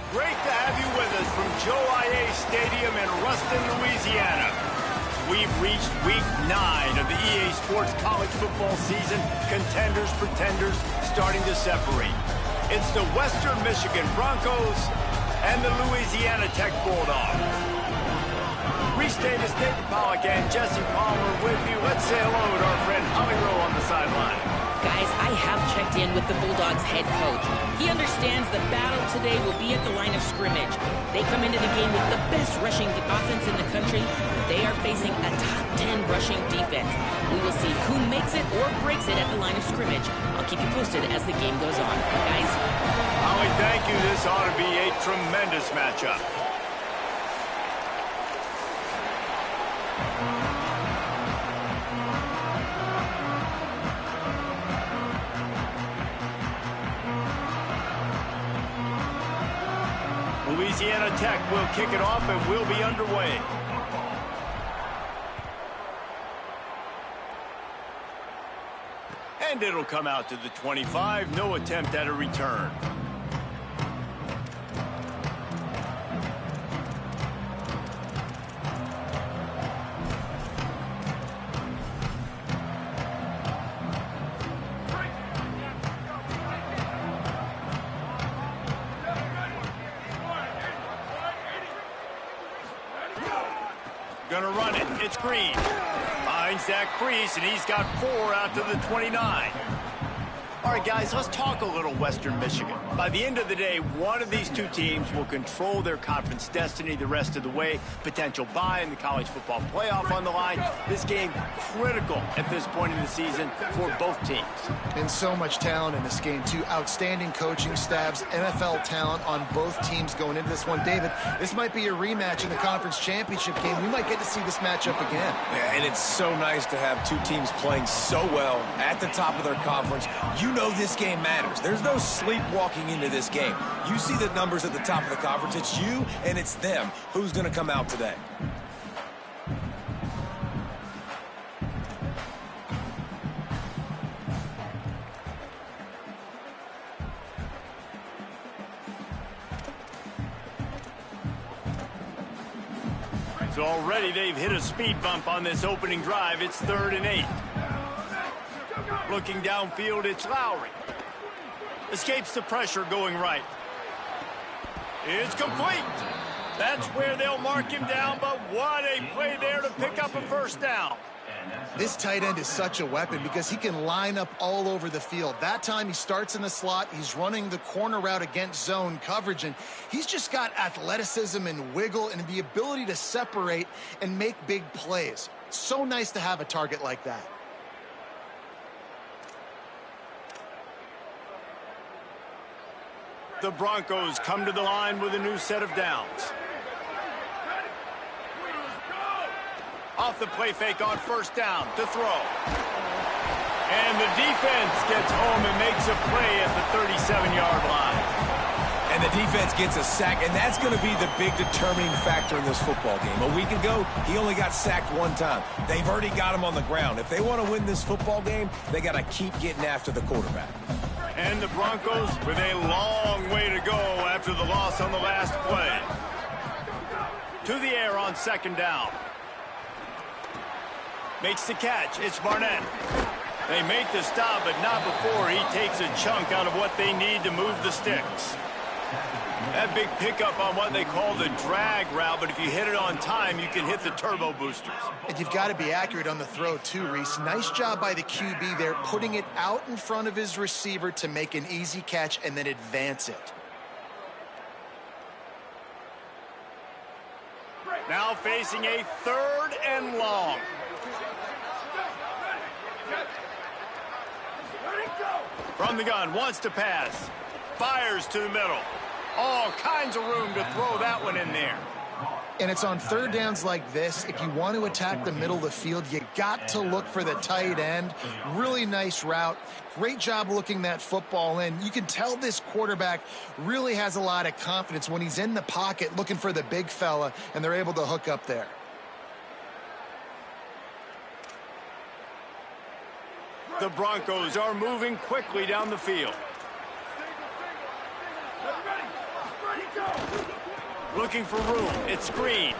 Great to have you with us from Joe IA Stadium in Ruston, Louisiana. We've reached week 9 of the EA Sports college football season. Contenders, pretenders, starting to separate. It's the Western Michigan Broncos and the Louisiana Tech Bulldogs. Reese Davis, David Pollack, and Jesse Palmer with you. Let's say hello to our friend Holly Rowe on the sideline. Guys, I have checked in with the Bulldogs head coach. He understands the battle today will be at the line of scrimmage. They come into the game with the best rushing offense in the country, but they are facing a top 10 rushing defense. We will see who makes it or breaks it at the line of scrimmage. I'll keep you posted as the game goes on. Guys? Holly, thank you. This ought to be a tremendous matchup. Louisiana Tech will kick it off and we'll be underway. And it'll come out to the 25. No attempt at a return. Gonna run it. It's Green. Finds that crease, and he's got 4 out to the 29. All right, guys, let's talk a little Western Michigan. By the end of the day, one of these two teams will control their conference destiny the rest of the way. Potential bye in the college football playoff on the line. This game critical at this point in the season for both teams. And so much talent in this game, too. Outstanding coaching staffs, NFL talent on both teams going into this one. David, this might be a rematch in the conference championship game. We might get to see this matchup again. Yeah, and it's so nice to have two teams playing so well at the top of their conference. You know this game matters. There's no sleepwalking into this game. You see the numbers at the top of the conference. It's you and it's them. Who's going to come out today? So already they've hit a speed bump on this opening drive. It's 3rd and 8. Looking downfield, it's Lowry. Escapes the pressure going right. It's complete. That's where they'll mark him down, but what a play there to pick up a first down. This tight end is such a weapon because he can line up all over the field. That time he starts in the slot, he's running the corner route against zone coverage, and he's just got athleticism and wiggle and the ability to separate and make big plays. So nice to have a target like that. The Broncos come to the line with a new set of downs. Off the play fake on first down to throw. And the defense gets home and makes a play at the 37-yard line. And the defense gets a sack, and that's going to be the big determining factor in this football game. A week ago, he only got sacked one time. They've already got him on the ground. If they want to win this football game, they got to keep getting after the quarterback. And the Broncos with a long way to go after the loss on the last play. To the air on second down. Makes the catch. It's Barnett. They make the stop, but not before he takes a chunk out of what they need to move the sticks. That big pickup on what they call the drag route, but if you hit it on time, you can hit the turbo boosters. And you've got to be accurate on the throw too, Reese. Nice job by the QB there, putting it out in front of his receiver to make an easy catch and then advance it. Now facing a 3rd and long. From the gun, wants to pass. Fires to the middle. All kinds of room to throw that one in there. And it's on third downs like this. If you want to attack the middle of the field, you got to look for the tight end. Really nice route. Great job looking that football in. You can tell this quarterback really has a lot of confidence when he's in the pocket looking for the big fella, and they're able to hook up there. The Broncos are moving quickly down the field. Looking for room. It's screen.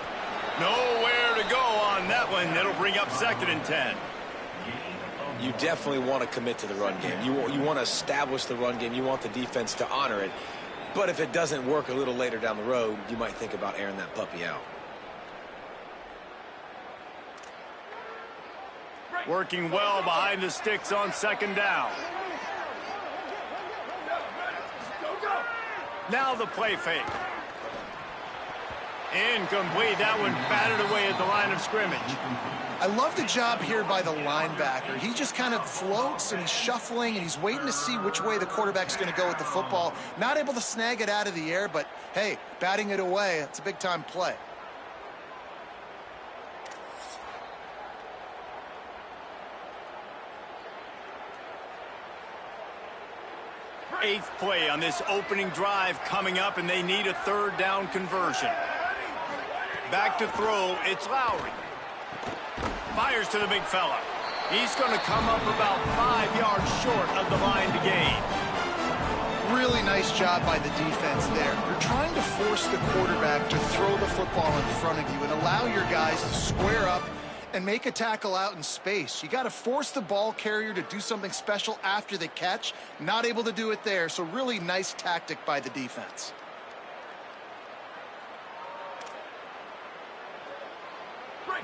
Nowhere to go on that one. It'll bring up 2nd and 10. You definitely want to commit to the run game. You want to establish the run game. You want the defense to honor it. But if it doesn't work a little later down the road, you might think about airing that puppy out. Working well behind the sticks on 2nd down. Now the play fake. Incomplete. That one batted away at the line of scrimmage. I love the job here by the linebacker. He just kind of floats and he's shuffling and he's waiting to see which way the quarterback's going to go with the football. Not able to snag it out of the air, but hey, batting it away, it's a big-time play. Eighth play on this opening drive coming up, and they need a 3rd down conversion. Back to throw, it's Lowry. Fires to the big fella. He's going to come up about 5 yards short of the line to gain. Really nice job by the defense there. You're trying to force the quarterback to throw the football in front of you and allow your guys to square up and make a tackle out in space. You got to force the ball carrier to do something special after the catch. Not able to do it there, so really nice tactic by the defense.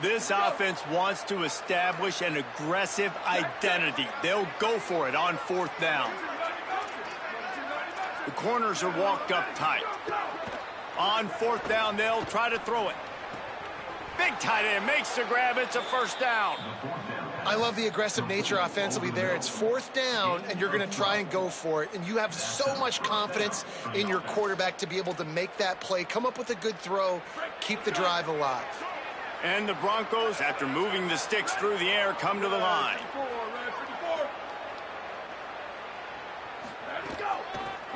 This offense wants to establish an aggressive identity. They'll go for it on 4th down. The corners are walked up tight. On 4th down, they'll try to throw it. Big tight end makes the grab. It's a 1st down. I love the aggressive nature offensively there. It's 4th down, and you're going to try and go for it. And you have so much confidence in your quarterback to be able to make that play, come up with a good throw, keep the drive alive. And the Broncos, after moving the sticks through the air, come to the line.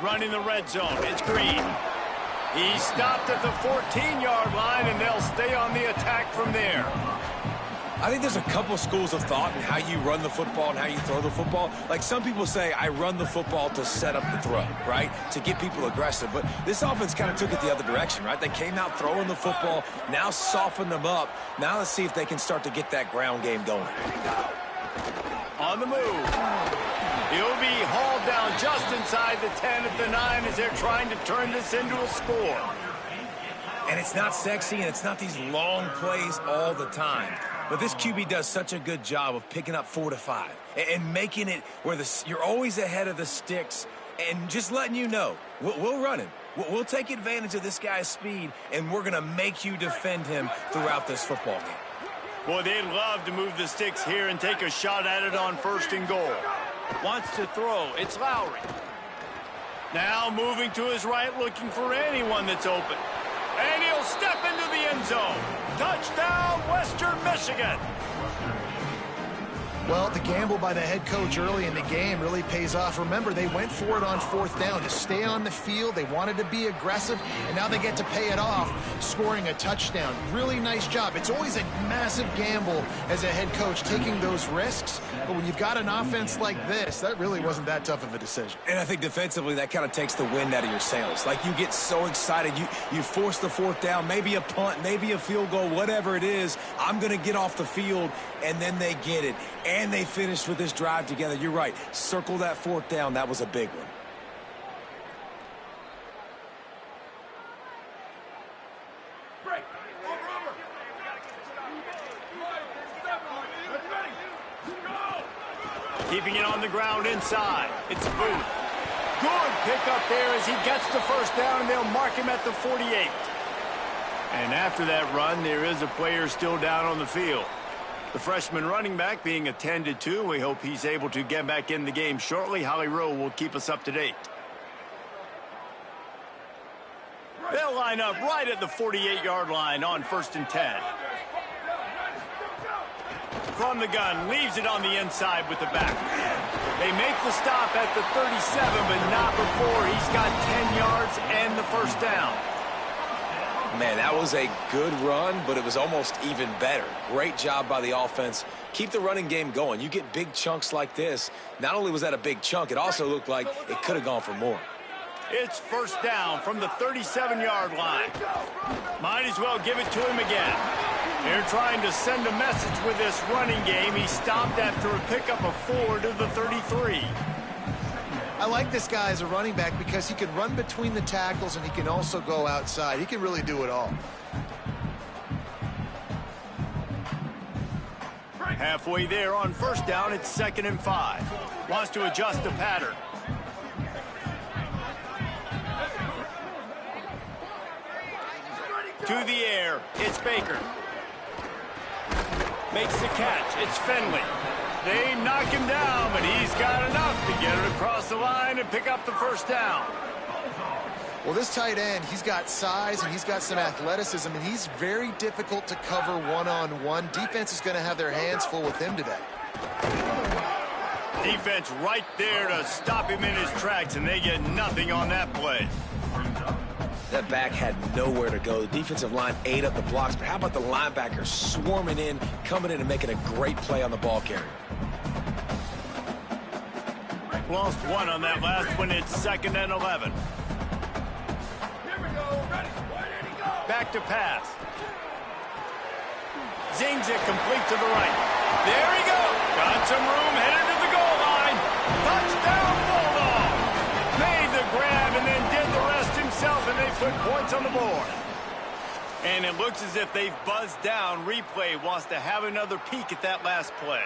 Running the red zone. It's Green. He stopped at the 14-yard line, and they'll stay on the attack from there. I think there's a couple schools of thought in how you run the football and how you throw the football. Like some people say, I run the football to set up the throw, right? To get people aggressive. But this offense kind of took it the other direction, right? They came out throwing the football, now softened them up. Now let's see if they can start to get that ground game going. On the move. He'll be hauled down just inside the 10 at the 9 as they're trying to turn this into a score. And it's not sexy, and it's not these long plays all the time. But this QB does such a good job of picking up 4 to 5 and making it where you're always ahead of the sticks and just letting you know, we'll run him. We'll take advantage of this guy's speed, and we're going to make you defend him throughout this football game. Boy, they'd love to move the sticks here and take a shot at it on 1st and goal. Wants to throw. It's Lowry. Now moving to his right, looking for anyone that's open. And he'll step into the end zone. Touchdown, Western Michigan. Well, the gamble by the head coach early in the game really pays off. Remember, they went for it on 4th down to stay on the field. They wanted to be aggressive, and now they get to pay it off, scoring a touchdown. Really nice job. It's always a massive gamble as a head coach, taking those risks. But when you've got an offense like this, that really wasn't that tough of a decision. And I think defensively, that kind of takes the wind out of your sails. Like, you get so excited. You force the 4th down, maybe a punt, maybe a field goal, whatever it is. I'm going to get off the field, and then they get it. And they finished with this drive together. You're right. Circle that 4th down. That was a big one. Keeping it on the ground inside. It's Booth. Good pickup there as he gets the 1st down, and they'll mark him at the 48. And after that run, there is a player still down on the field. The freshman running back being attended to. We hope he's able to get back in the game shortly. Holly Rowe will keep us up to date. They'll line up right at the 48-yard line on 1st and 10. From the gun, leaves it on the inside with the back. They make the stop at the 37, but not before he's got 10 yards and the 1st down. Man, that was a good run, but it was almost even better. Great job by the offense. Keep the running game going. You get big chunks like this. Not only was that a big chunk, it also looked like it could have gone for more. It's 1st down from the 37-yard line. Might as well give it to him again. They're trying to send a message with this running game. He stopped after a pickup of 4 to the 33. I like this guy as a running back because he can run between the tackles and he can also go outside. He can really do it all. Halfway there on 1st down, it's 2nd and 5. Wants to adjust the pattern. To the air, it's Baker. Makes the catch, it's Finley. They knock him down, but he's got enough to get it across the line and pick up the 1st down. Well, this tight end, he's got size and he's got some athleticism, and he's very difficult to cover one-on-one. Defense is going to have their hands full with him today. Defense right there to stop him in his tracks, and they get nothing on that play. That back had nowhere to go. The defensive line ate up the blocks, but how about the linebackers swarming in, coming in and making a great play on the ball carrier? Lost one on that last one. It's 2nd and 11. Back to pass. Zings it complete to the right. There he goes. Got some room, headed to the goal line. Touchdown, Bulldog. Made the grab and then did the rest himself, and they put points on the board. And it looks as if they've buzzed down. Replay wants to have another peek at that last play.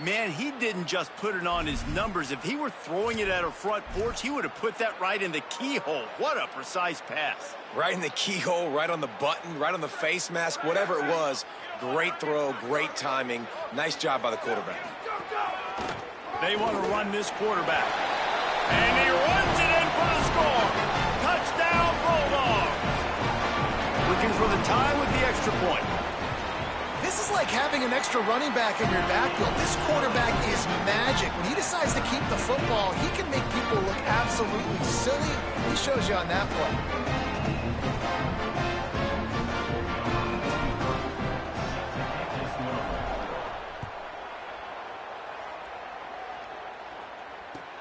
Man, he didn't just put it on his numbers. If he were throwing it at a front porch, he would have put that right in the keyhole. What a precise pass. Right in the keyhole, right on the button, right on the face mask, whatever it was. Great throw, great timing. Nice job by the quarterback. They want to run this quarterback. And he runs it in for the score. Touchdown, Bulldogs. Looking for the tie with the extra point. This is like having an extra running back in your backfield. This quarterback is magic. When he decides to keep the football, he can make people look absolutely silly. He shows you on that play.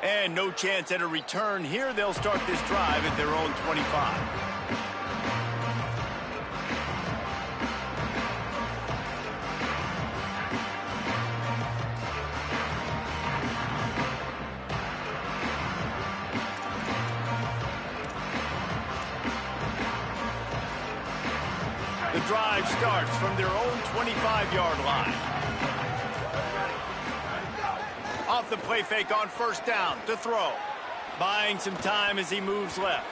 And no chance at a return here. They'll start this drive at their own 25. The The drive starts from their own 25-yard line. Off the play fake on first down to throw. Buying some time as he moves left.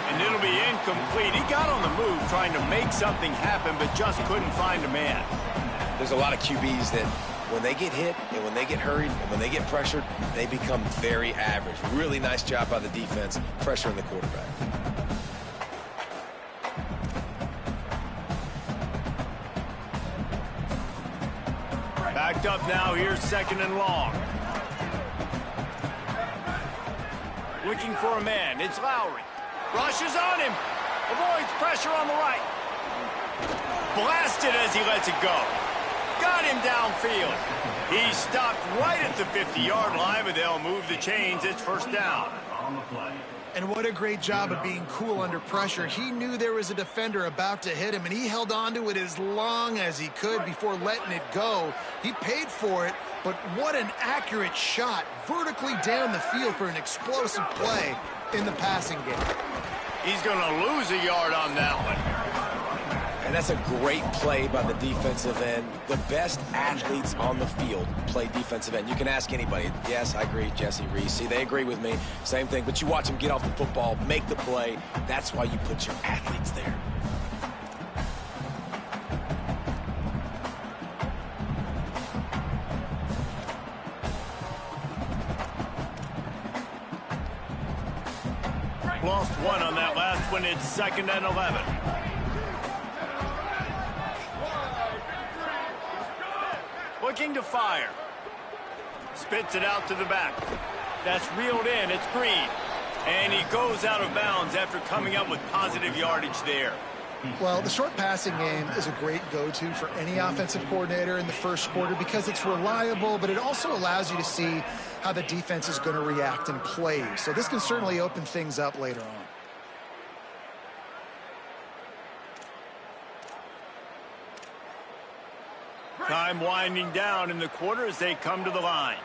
And it'll be incomplete. He got on the move trying to make something happen, but just couldn't find a man. There's a lot of QBs that when they get hit and when they get hurried and when they get pressured, they become very average. Really nice job by the defense, pressuring the quarterback. Backed up now, here's second and long. Looking for a man, it's Lowry. Rushes on him. Avoids pressure on the right. Blasted as he lets it go. Got him downfield. He stopped right at the 50-yard line, but they'll move the chains. It's first down. And what a great job of being cool under pressure. He knew there was a defender about to hit him, and he held on to it as long as he could before letting it go. He paid for it, but what an accurate shot vertically down the field for an explosive play in the passing game. He's going to lose a yard on that one. And that's a great play by the defensive end. The best athletes on the field play defensive end. You can ask anybody. Yes, I agree, Jesse Reese. See, they agree with me. Same thing. But you watch them get off the football, make the play. That's why you put your athletes there. Lost one on that last one. It's second and 11. Looking to fire. Spits it out to the back. That's reeled in. It's Green. And he goes out of bounds after coming up with positive yardage there. Well, the short passing game is a great go-to for any offensive coordinator in the first quarter because it's reliable, but it also allows you to see how the defense is going to react and play. So this can certainly open things up later on. Time winding down in the quarter as they come to the line.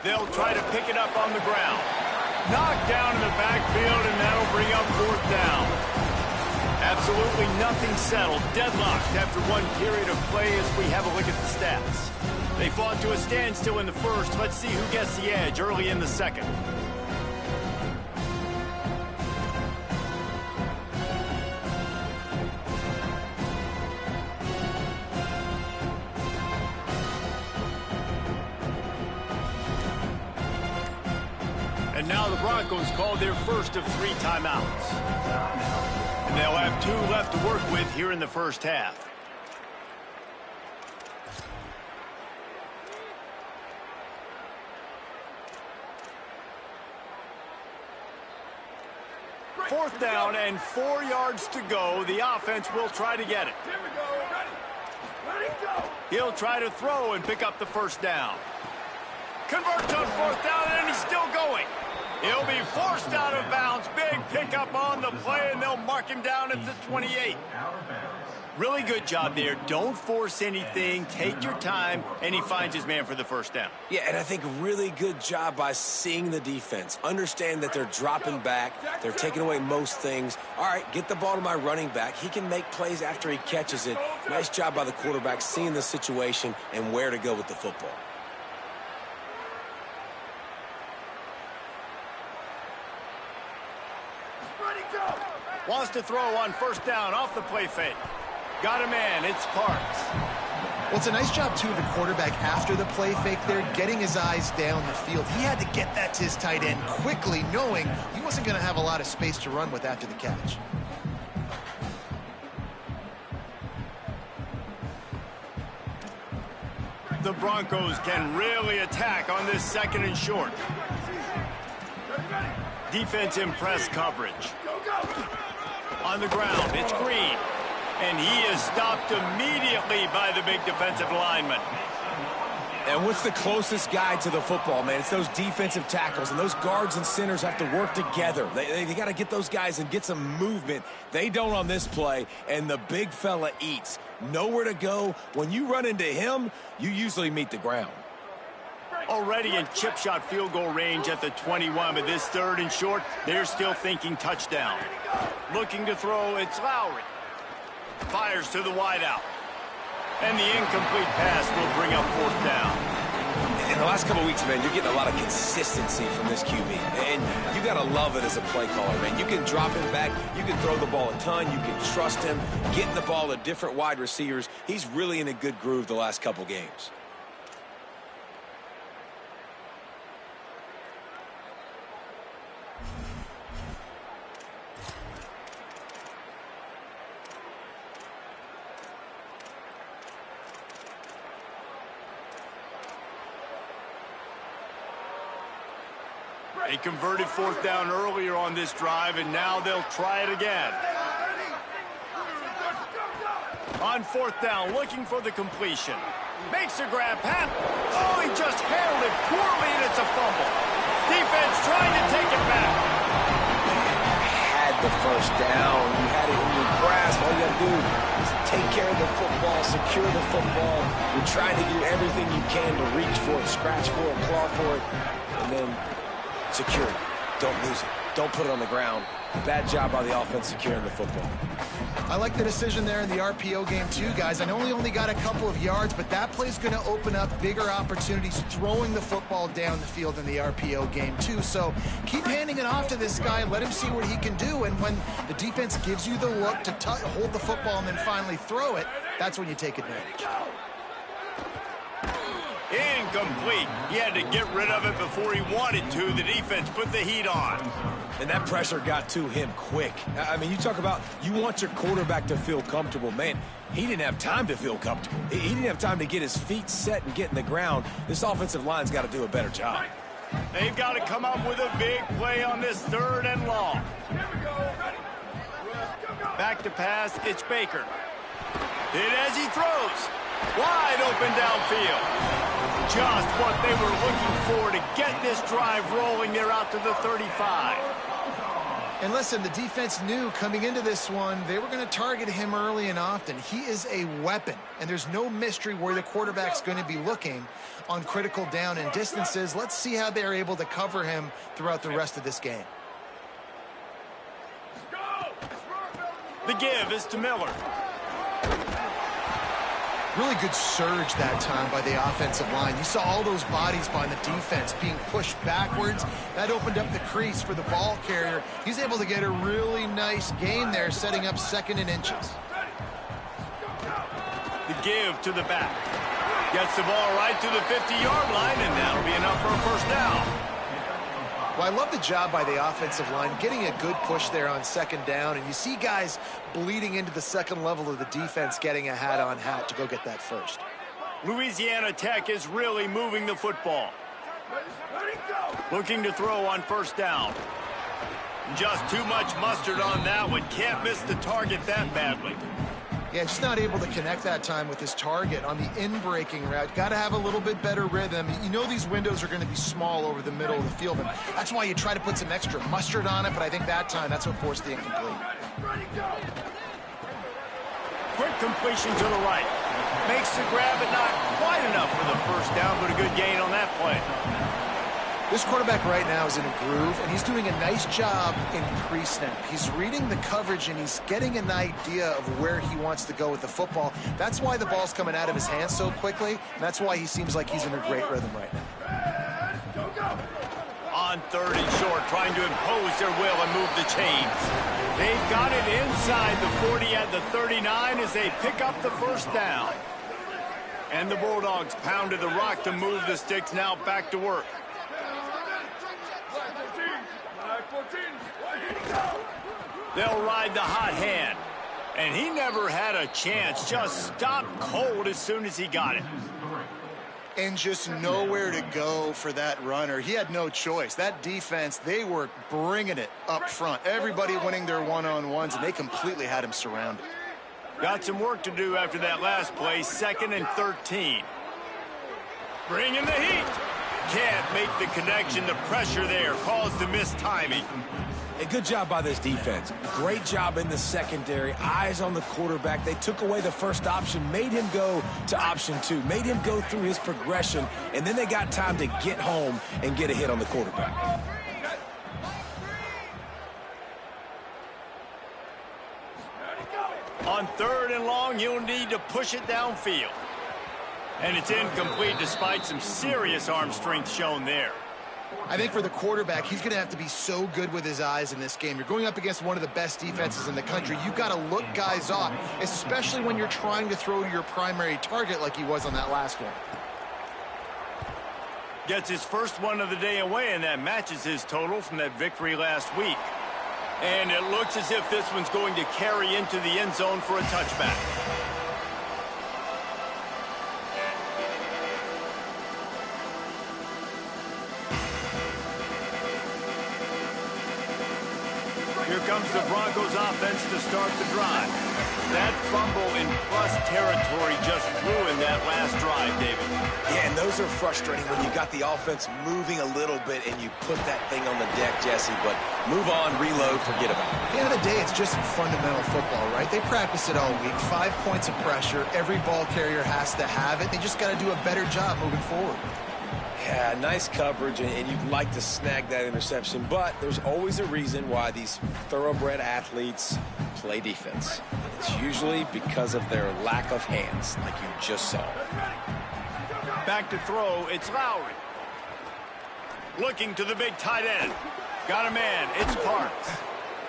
They'll try to pick it up on the ground. Knocked down in the backfield, and that'll bring up fourth down. Absolutely nothing settled. Deadlocked after one period of play as we have a look at the stats. They fought to a standstill in the first. Let's see who gets the edge early in the second. And now the Broncos called their first of 3 timeouts. And they'll have 2 left to work with here in the first half. Fourth down and 4 yards to go. The offense will try to get it. Here we go. Ready, go. He'll try to throw and pick up the first down. Converts on fourth down, and he's still going. He'll be forced out of bounds. Big pickup on the play, and they'll mark him down at the 28. Really good job there. Don't force anything. Take your time, and he finds his man for the first down. Yeah, and I think really good job by seeing the defense. Understand that they're dropping back. They're taking away most things. All right, get the ball to my running back. He can make plays after he catches it. Nice job by the quarterback seeing the situation and where to go with the football. Wants to throw on first down off the play fake. Got a man. It's Parks. Well, it's a nice job, too, of the quarterback after the play fake there, getting his eyes down the field. He had to get that to his tight end quickly, knowing he wasn't going to have a lot of space to run with after the catch. The Broncos can really attack on this second and short. Defense in press coverage. On the ground, it's Green. And he is stopped immediately by the big defensive lineman. And what's the closest guy to the football, man? It's those defensive tackles, and those guards and centers have to work together. They got to get those guys and get some movement. They don't on this play, and the big fella eats. Nowhere to go. When you run into him, you usually meet the ground. Already in chip shot field goal range at the 21, but this third and short, they're still thinking touchdown. Looking to throw, it's Lowry. Fires to the wideout. And the incomplete pass will bring up fourth down. In the last couple of weeks, man, you're getting a lot of consistency from this QB. And you got to love it as a play caller, man. You can drop him back. You can throw the ball a ton. You can trust him. Getting the ball to different wide receivers. He's really in a good groove the last couple games. They converted fourth down earlier on this drive, and now they'll try it again. On fourth down, looking for the completion. Makes a grab. Oh, he just handled it poorly, and it's a fumble. Defense trying to take it back. You had the first down. You had it in your grasp. All you got to do is take care of the football, secure the football. You're trying to do everything you can to reach for it, scratch for it, claw for it, and then secure it. Don't lose it. Don't put it on the ground. Bad job by the offense securing the football. I like the decision there in the RPO game too, guys. I know he only got a couple of yards, but that play's going to open up bigger opportunities throwing the football down the field in the RPO game too. So keep handing it off to this guy. Let him see what he can do. And when the defense gives you the look to hold the football and then finally throw it, that's when you take advantage. Incomplete. He had to get rid of it before he wanted to. The defense put the heat on. And that pressure got to him quick. I mean, you talk about you want your quarterback to feel comfortable. Man, he didn't have time to feel comfortable. He didn't have time to get his feet set and get in the ground. This offensive line's got to do a better job. They've got to come up with a big play on this third and long. Back to pass, it's Baker. Hit as he throws. Wide open downfield. Just what they were looking for to get this drive rolling. They're out to the 35. And listen, the defense knew coming into this one, they were going to target him early and often. He is a weapon, and there's no mystery where the quarterback's going to be looking on critical down and distances. Let's see how they're able to cover him throughout the rest of this game. The give is to Miller. Really good surge that time by the offensive line. You saw all those bodies by the defense being pushed backwards. That opened up the crease for the ball carrier. He's able to get a really nice gain there, setting up second and inches. The give to the back. Gets the ball right to the 50-yard line, and that'll be enough for a first down. Well, I love the job by the offensive line, getting a good push there on second down, and you see guys bleeding into the second level of the defense, getting a hat-on-hat to go get that first. Louisiana Tech is really moving the football. Looking to throw on first down. Just too much mustard on that one. Can't miss the target that badly. Yeah, just not able to connect that time with his target on the in-breaking route. Got to have a little bit better rhythm. You know these windows are going to be small over the middle of the field, and that's why you try to put some extra mustard on it, but I think that time that's what forced the incomplete. Quick completion to the right. Makes the grab, but not quite enough for the first down, but a good gain on that play. This quarterback right now is in a groove, and he's doing a nice job in pre-snap. He's reading the coverage, and he's getting an idea of where he wants to go with the football. That's why the ball's coming out of his hands so quickly, and that's why he seems like he's in a great rhythm right now. On third and short, trying to impose their will and move the chains. They've got it inside the 40 at the 39 as they pick up the first down. And the Bulldogs pounded the rock to move the sticks, now back to work. They'll ride the hot hand. And he never had a chance. Just stopped cold as soon as he got it. And just nowhere to go for that runner. He had no choice. That defense, they were bringing it up front. Everybody winning their one-on-ones, and they completely had him surrounded. Got some work to do after that last play. 2nd and 13. Bringing the heat. Can't make the connection. The pressure there caused the missed timing. A good job by this defense. Great job in the secondary. Eyes on the quarterback. They took away the first option, made him go to option 2, made him go through his progression, and then they got time to get home and get a hit on the quarterback. On 3rd and long, you'll need to push it downfield. And it's incomplete despite some serious arm strength shown there. I think for the quarterback, he's going to have to be so good with his eyes in this game. You're going up against one of the best defenses in the country. You've got to look guys off, especially when you're trying to throw to your primary target like he was on that last one. Gets his first one of the day away, and that matches his total from that victory last week. And it looks as if this one's going to carry into the end zone for a touchback. Here comes the Broncos offense to start the drive. That fumble in plus territory just ruined that last drive, David. Yeah, and those are frustrating when you got the offense moving a little bit and you put that thing on the deck, Jesse, but move on, reload, forget about it. At the end of the day, it's just fundamental football, right? They practice it all week. 5 points of pressure. Every ball carrier has to have it. They just got to do a better job moving forward. Yeah, nice coverage, and you'd like to snag that interception, but there's always a reason why these thoroughbred athletes play defense. It's usually because of their lack of hands, like you just saw. Back to throw, it's Lowry. Looking to the big tight end. Got a man, it's Parks.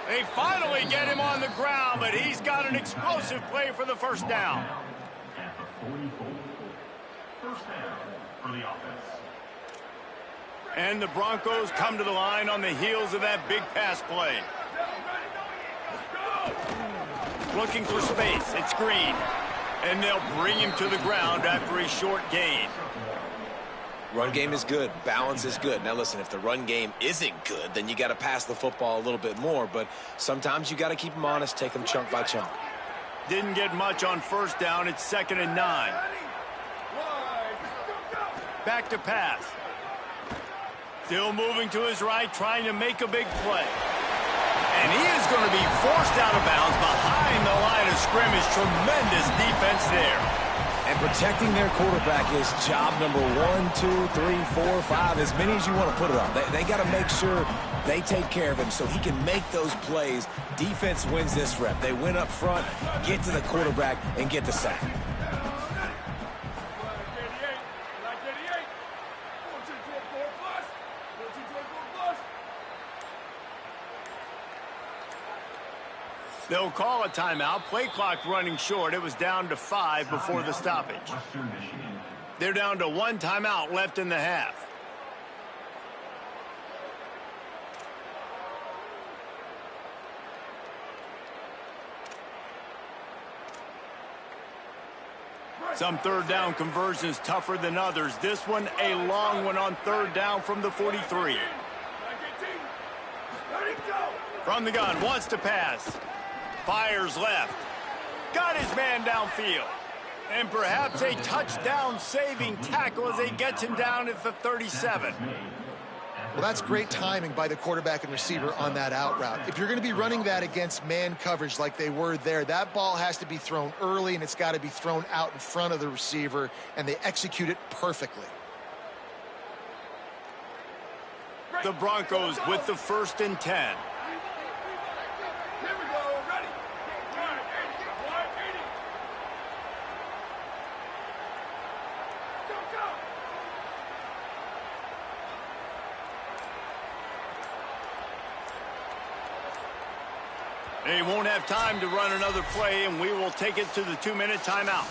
They finally get him on the ground, but he's got an explosive play for the first down. First down for the offense. And the Broncos come to the line on the heels of that big pass play. Looking for space. It's Green. And they'll bring him to the ground after a short gain. Run game is good. Balance is good. Now, listen, if the run game isn't good, then you got to pass the football a little bit more. But sometimes you got to keep them honest, take them chunk by chunk. Didn't get much on first down. It's 2nd and 9. Back to pass. Still moving to his right, trying to make a big play. And he is going to be forced out of bounds behind the line of scrimmage. Tremendous defense there. And protecting their quarterback is job number 1, 2, 3, 4, 5, as many as you want to put it on. They got to make sure they take care of him so he can make those plays. Defense wins this rep. They win up front, get to the quarterback, and get the sack. They'll call a timeout. Play clock running short. It was down to 5 before the stoppage. They're down to 1 timeout left in the half. Some third down conversions tougher than others. This one a long one on 3rd down from the 43. From the gun, wants to pass. Fires left. Got his man downfield. And perhaps a touchdown-saving tackle as he gets him down at the 37. Well, that's great timing by the quarterback and receiver on that out route. If you're going to be running that against man coverage like they were there, that ball has to be thrown early, and it's got to be thrown out in front of the receiver, and they execute it perfectly. The Broncos with the 1st and 10. They won't have time to run another play, and we will take it to the 2-minute timeout.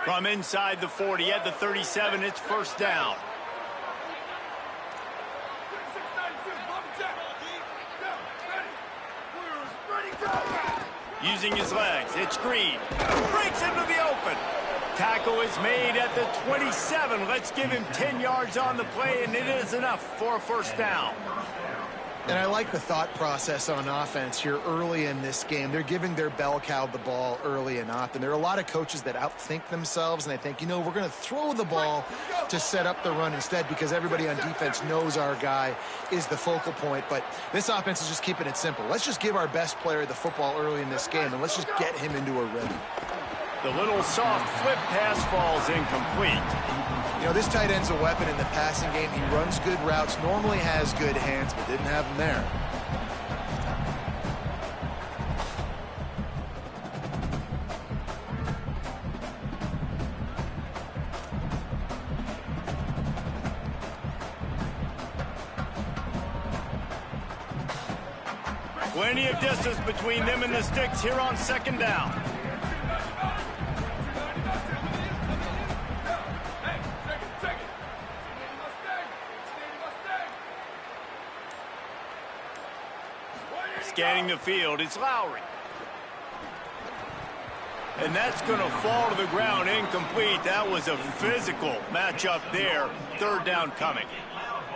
From inside the 40 at the 37, it's 1st down. Using his legs, it's Green. Breaks into the open. Tackle is made at the 27. Let's give him 10 yards on the play, and it is enough for a first down. And I like the thought process on offense here early in this game. They're giving their bell cow the ball early and often. There are a lot of coaches that outthink themselves, and they think, you know, we're going to throw the ball to set up the run instead because everybody on defense knows our guy is the focal point. But this offense is just keeping it simple. Let's just give our best player the football early in this game, and let's just get him into a rhythm. The little soft flip pass falls incomplete. You know, this tight end's a weapon in the passing game. He runs good routes, normally has good hands, but didn't have them there. Plenty of distance between them and the sticks here on second down. Scanning the field, it's Lowry. And that's going to fall to the ground incomplete. That was a physical matchup there. Third down coming.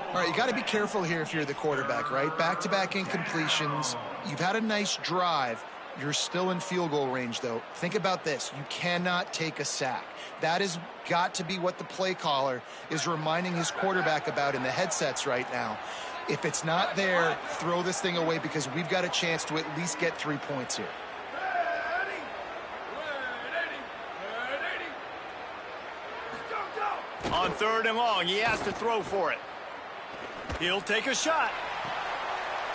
All right, you got to be careful here if you're the quarterback, right? Back-to-back incompletions. You've had a nice drive. You're still in field goal range, though. Think about this. You cannot take a sack. That has got to be what the play caller is reminding his quarterback about in the headsets right now. If it's not there, throw this thing away because we've got a chance to at least get 3 points here. On third and long, he has to throw for it. He'll take a shot.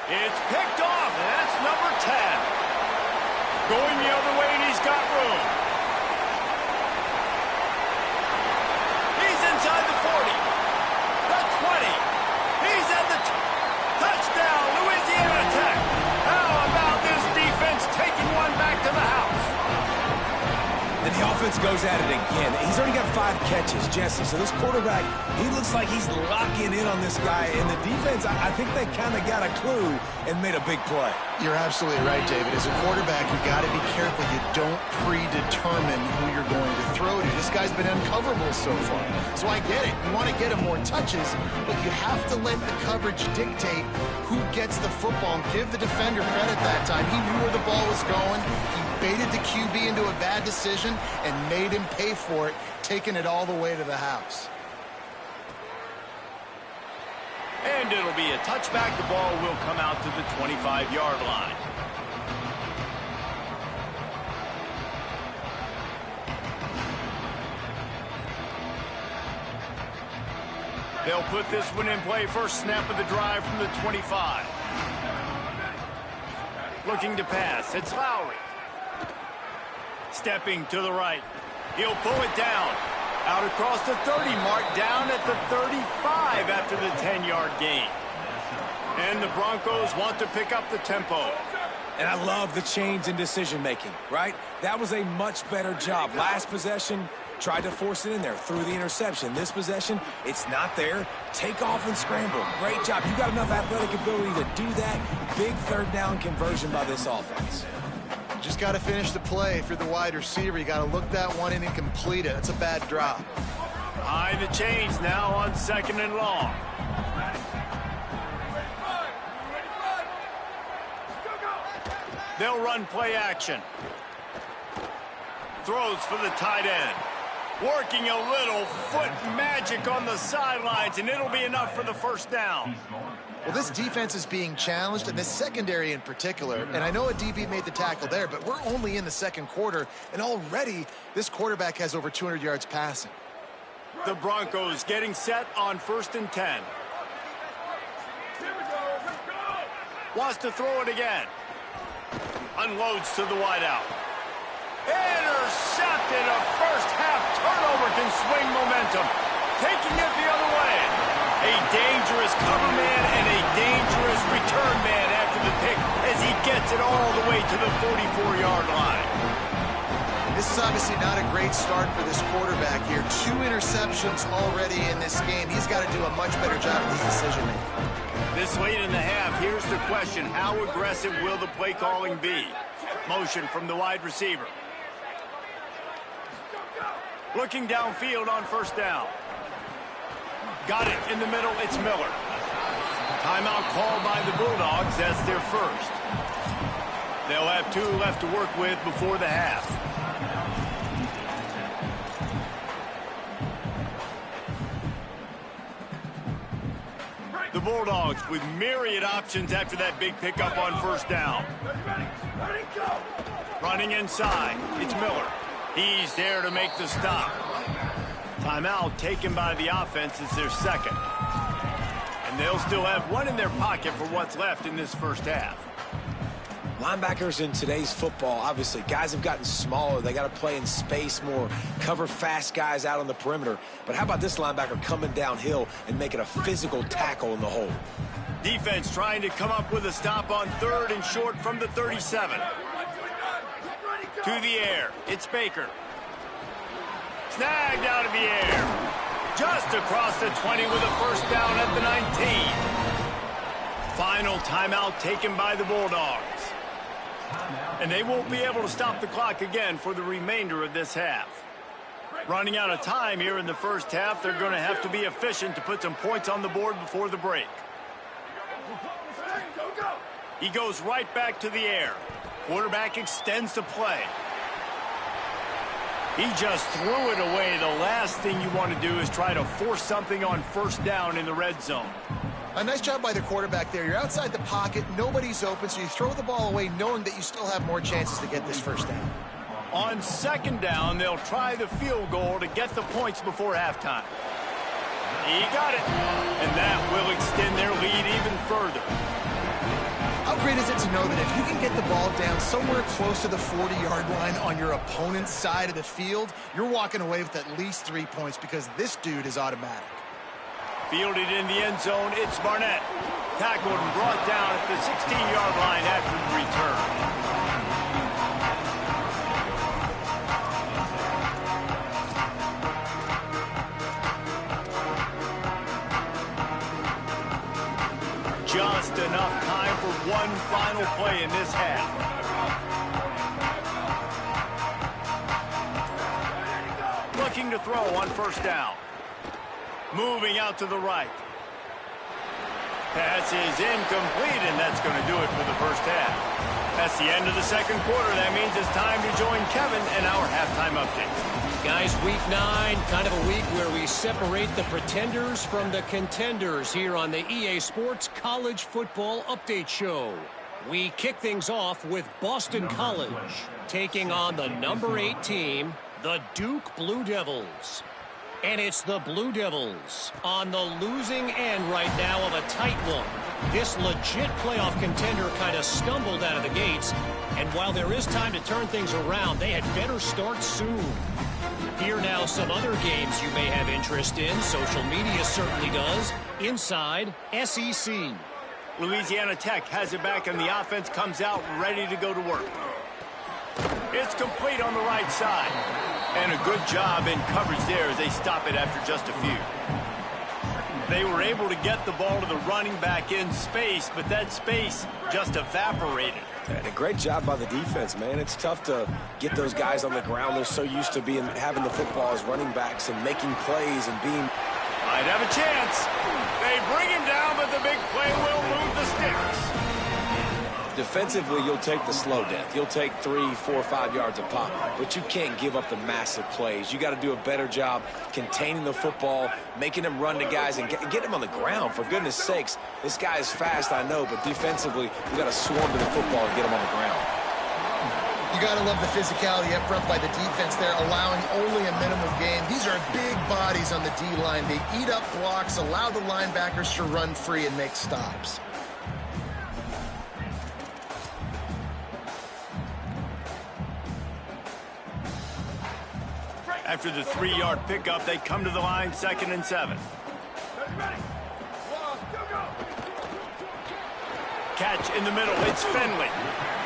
It's picked off, and that's number 10. Going the other way, and he's got room. He's inside the 40. The 20. He's at the touchdown, Louisiana Tech. How about this defense taking one back to the house? And the offense goes at it again. He's already got 5 catches, Jesse. So this quarterback, he looks like he's locking in on this guy. And the defense, I think they kind of got a clue and made a big play. You're absolutely right, David. As a quarterback, you got to be careful. You don't predetermine who you're going to throw to. This guy's been uncoverable so far. So I get it. You want to get him more touches, but you have to let the coverage dictate who gets the football and give the defender credit that time. He knew where the ball was going. He baited the QB into a bad decision and made him pay for it, taking it all the way to the house. And it'll be a touchback. The ball will come out to the 25-yard line. They'll put this one in play. First snap of the drive from the 25. Looking to pass. It's Lowry. Stepping to the right. He'll pull it down. Out across the 30 mark, down at the 35 after the 10-yard gain. And the Broncos want to pick up the tempo. And I love the change in decision-making, right? That was a much better job. Last possession, tried to force it in there, threw the interception. This possession, it's not there. Take off and scramble. Great job. You got enough athletic ability to do that. Big third down conversion by this offense. Just got to finish the play. If you're the wide receiver, you got to look that one in and complete it. That's a bad drop. Behind the chains now on second and long. They'll run play action. Throws for the tight end. Working a little foot magic on the sidelines, and it'll be enough for the first down. Well, this defense is being challenged, and this secondary in particular. And I know a DB made the tackle there, but we're only in the second quarter, and already this quarterback has over 200 yards passing. The Broncos getting set on 1st and 10. Wants to throw it again. Unloads to the wideout. Intercepted. A first-half turnover can swing momentum. Taking it the other way. A dangerous cover man and a dangerous return man after the pick as he gets it all the way to the 44-yard line. This is obviously not a great start for this quarterback here. 2 interceptions already in this game. He's got to do a much better job of his decision-making. This late in the half, here's the question. How aggressive will the play calling be? Motion from the wide receiver. Looking downfield on first down. Got it in the middle. It's Miller. Timeout called by the Bulldogs. That's their first. They'll have 2 left to work with before the half. The Bulldogs with myriad options after that big pickup on first down. Running inside. It's Miller. He's there to make the stop. Timeout taken by the offense is their second. And they'll still have 1 in their pocket for what's left in this first half. Linebackers in today's football, obviously, guys have gotten smaller. They got to play in space more, cover fast guys out on the perimeter. But how about this linebacker coming downhill and making a physical tackle in the hole? Defense trying to come up with a stop on 3rd and short from the 37. To the air. It's Baker. Snagged out of the air. Just across the 20 with a first down at the 19. Final timeout taken by the Bulldogs. And they won't be able to stop the clock again for the remainder of this half. Running out of time here in the first half, they're going to have to be efficient to put some points on the board before the break. He goes right back to the air. Quarterback extends the play. He just threw it away. The last thing you want to do is try to force something on first down in the red zone. A nice job by the quarterback there. You're outside the pocket, nobody's open, so you throw the ball away knowing that you still have more chances to get this first down. On second down, they'll try the field goal to get the points before halftime. He got it, and that will extend their lead even further. How great is it to know that if you can get the ball down somewhere close to the 40-yard line on your opponent's side of the field, you're walking away with at least 3 points because this dude is automatic. Fielded in the end zone, it's Barnett. Tackled and brought down at the 16-yard line after the return. Just enough time for one final play in this half. Looking to throw on first down. Moving out to the right. Pass is incomplete, and that's going to do it for the first half. That's the end of the second quarter. That means it's time to join Kevin in our halftime update. Guys, week 9, kind of a week where we separate the pretenders from the contenders here on the EA Sports College Football Update Show. We kick things off with Boston College taking on the number 8 team, the Duke Blue Devils. And it's the Blue Devils on the losing end right now of a tight one. This legit playoff contender kind of stumbled out of the gates. And while there is time to turn things around, they had better start soon. Here now some other games you may have interest in. Social media certainly does. Inside SEC. Louisiana Tech has it back, and the offense comes out ready to go to work. It's complete on the right side. And a good job in coverage there as they stop it after just a few. They were able to get the ball to the running back in space, but that space just evaporated. And a great job by the defense, man. It's tough to get those guys on the ground. They're so used to having the football as running backs and making plays and being... Might have a chance. They bring him down, but the big play will move the sticks. Defensively, you'll take the slow death. You'll take 3, 4, 5 yards a pop, but you can't give up the massive plays. You got to do a better job containing the football, making them run to guys, and get them on the ground. For goodness sakes, this guy is fast, I know, but defensively, you got to swarm to the football and get him on the ground. You got to love the physicality up front by the defense there, allowing only a minimum gain. These are big bodies on the D-line. They eat up blocks, allow the linebackers to run free and make stops. After the 3-yard pickup, they come to the line, 2nd and 7. Catch in the middle, it's Finley.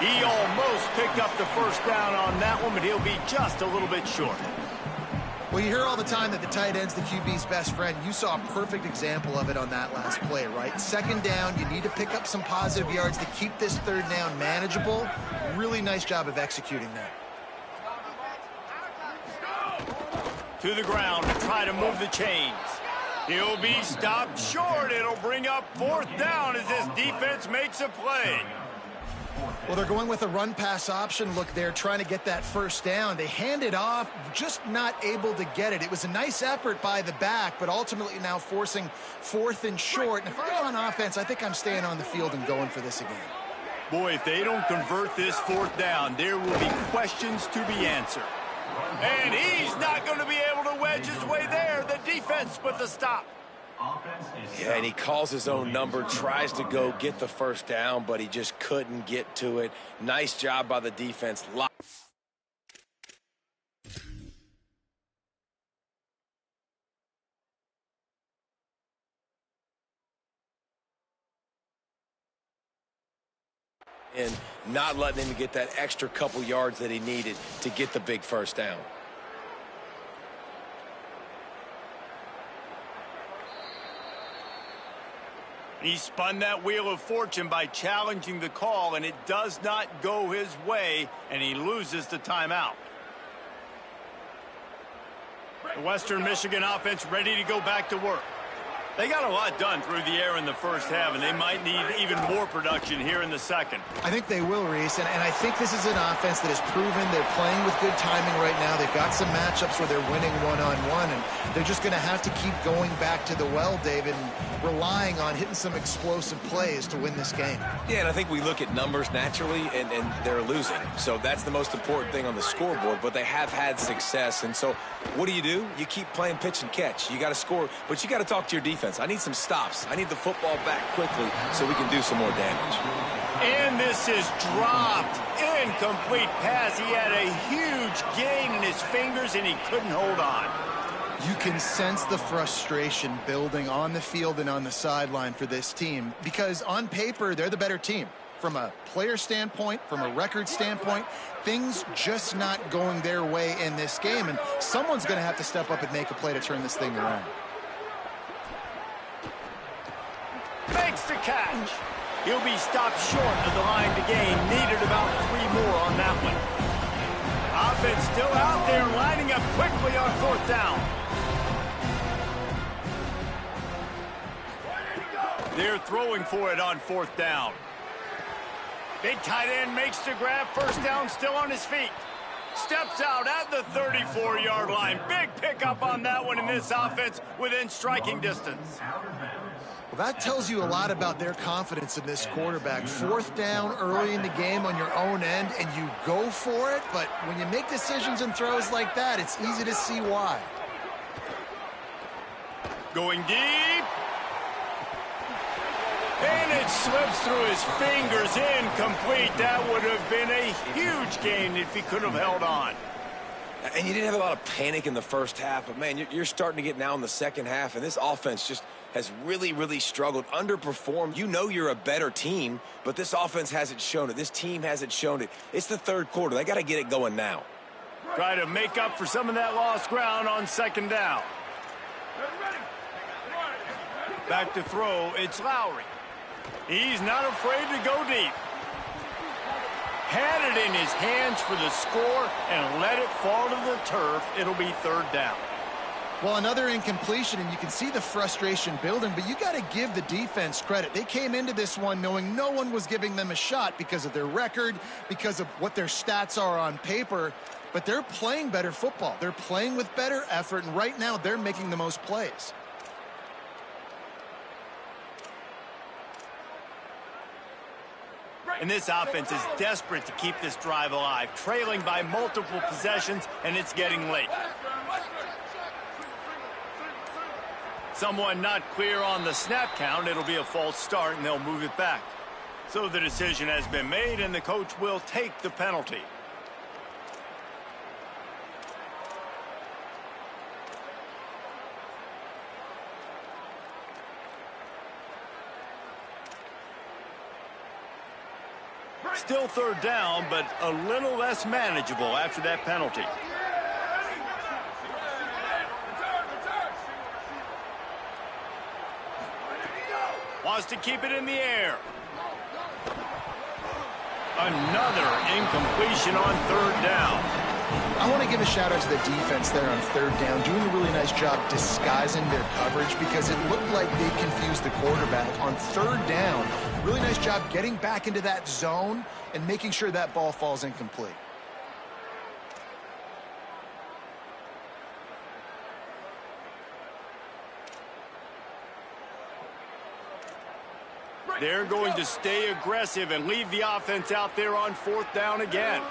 He almost picked up the first down on that one, but he'll be just a little bit short. Well, you hear all the time that the tight end's the QB's best friend. You saw a perfect example of it on that last play, right? 2nd down, you need to pick up some positive yards to keep this 3rd down manageable. Really nice job of executing that. To the ground to try to move the chains. He'll be stopped short. It'll bring up 4th down as this defense makes a play. Well, they're going with a run-pass option look there, trying to get that 1st down. They hand it off, just not able to get it. It was a nice effort by the back, but ultimately now forcing 4th and short. And if I'm on offense, I think I'm staying on the field and going for this again. Boy, if they don't convert this 4th down, there will be questions to be answered. And he's not going to be able to wedge his way there. The defense with the stop. Yeah, and he calls his own number, tries to go get the 1st down, but he just couldn't get to it. Nice job by the defense. And not letting him get that extra couple yards that he needed to get the big 1st down. He spun that wheel of fortune by challenging the call, and it does not go his way, and he loses the timeout. The Western Michigan offense ready to go back to work. They got a lot done through the air in the 1st half, and they might need even more production here in the 2nd. I think they will, Reese, and I think this is an offense that has proven they're playing with good timing right now. They've got some matchups where they're winning one-on-one, and they're just going to have to keep going back to the well, David, and relying on hitting some explosive plays to win this game. Yeah, and I think we look at numbers naturally, and they're losing. So that's the most important thing on the scoreboard, but they have had success. And so what do? You keep playing pitch and catch. You got to score, but you got to talk to your defense. I need some stops. I need the football back quickly so we can do some more damage. And this is dropped. Incomplete pass. He had a huge gain in his fingers, and he couldn't hold on. You can sense the frustration building on the field and on the sideline for this team because on paper, they're the better team. From a player standpoint, from a record standpoint, things just not going their way in this game, and someone's going to have to step up and make a play to turn this thing around. Makes the catch. He'll be stopped short of the line to gain. Needed about 3 more on that one. Offense still out there, lining up quickly on 4th down. They're throwing for it on 4th down. Big tight end makes the grab. 1st down, still on his feet. Steps out at the 34-yard line. Big pickup on that one in this offense within striking distance. Well, that tells you a lot about their confidence in this quarterback. 4th down early in the game on your own end, and you go for it, but when you make decisions and throws like that, it's easy to see why. Going deep. And it slips through his fingers, incomplete. That would have been a huge gain if he could have held on. And you didn't have a lot of panic in the 1st half, but, man, you're starting to get now in the 2nd half, and this offense just has really struggled, underperformed. You know you're a better team, but this offense hasn't shown it. This team hasn't shown it. It's the 3rd quarter. They got to get it going now. Try to make up for some of that lost ground on 2nd down. Back to throw, it's Lowry. He's not afraid to go deep. Had it in his hands for the score and let it fall to the turf. It'll be 3rd down. Well, another incompletion, and you can see the frustration building, but you got to give the defense credit. They came into this one knowing no one was giving them a shot because of their record, because of what their stats are on paper, but they're playing better football. They're playing with better effort, and right now they're making the most plays. And this offense is desperate to keep this drive alive, trailing by multiple possessions, and it's getting late. Someone not clear on the snap count. It'll be a false start, and they'll move it back. So the decision has been made, and the coach will take the penalty. Still 3rd down, but a little less manageable after that penalty. Wants to keep it in the air. Another incompletion on 3rd down. I want to give a shout out to the defense there on third down, doing a really nice job disguising their coverage because it looked like they confused the quarterback on third down. Really nice job getting back into that zone and making sure that ball falls incomplete. They're going to stay aggressive and leave the offense out there on fourth down again.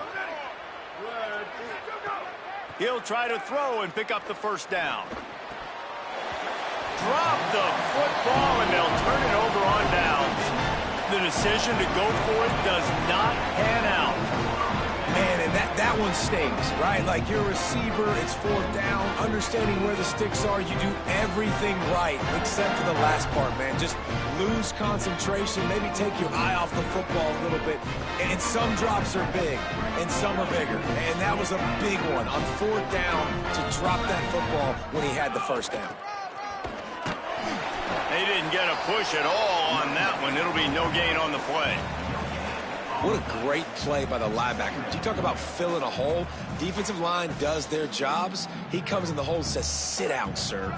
He'll try to throw and pick up the first down. Drop the football, and they'll turn it over on downs. The decision to go for it does not pan out. Man, and that one stings, right? Like, you're a receiver, it's fourth down, understanding where the sticks are, you do everything right except for the last part, man. Just lose concentration, maybe take your eye off the football a little bit. And some drops are big, and some are bigger. And that was a big one on fourth down to drop that football when he had the first down. They didn't get a push at all on that one. It'll be no gain on the play. What a great play by the linebacker. You talk about filling a hole. Defensive line does their jobs. He comes in the hole and says, sit out, sir.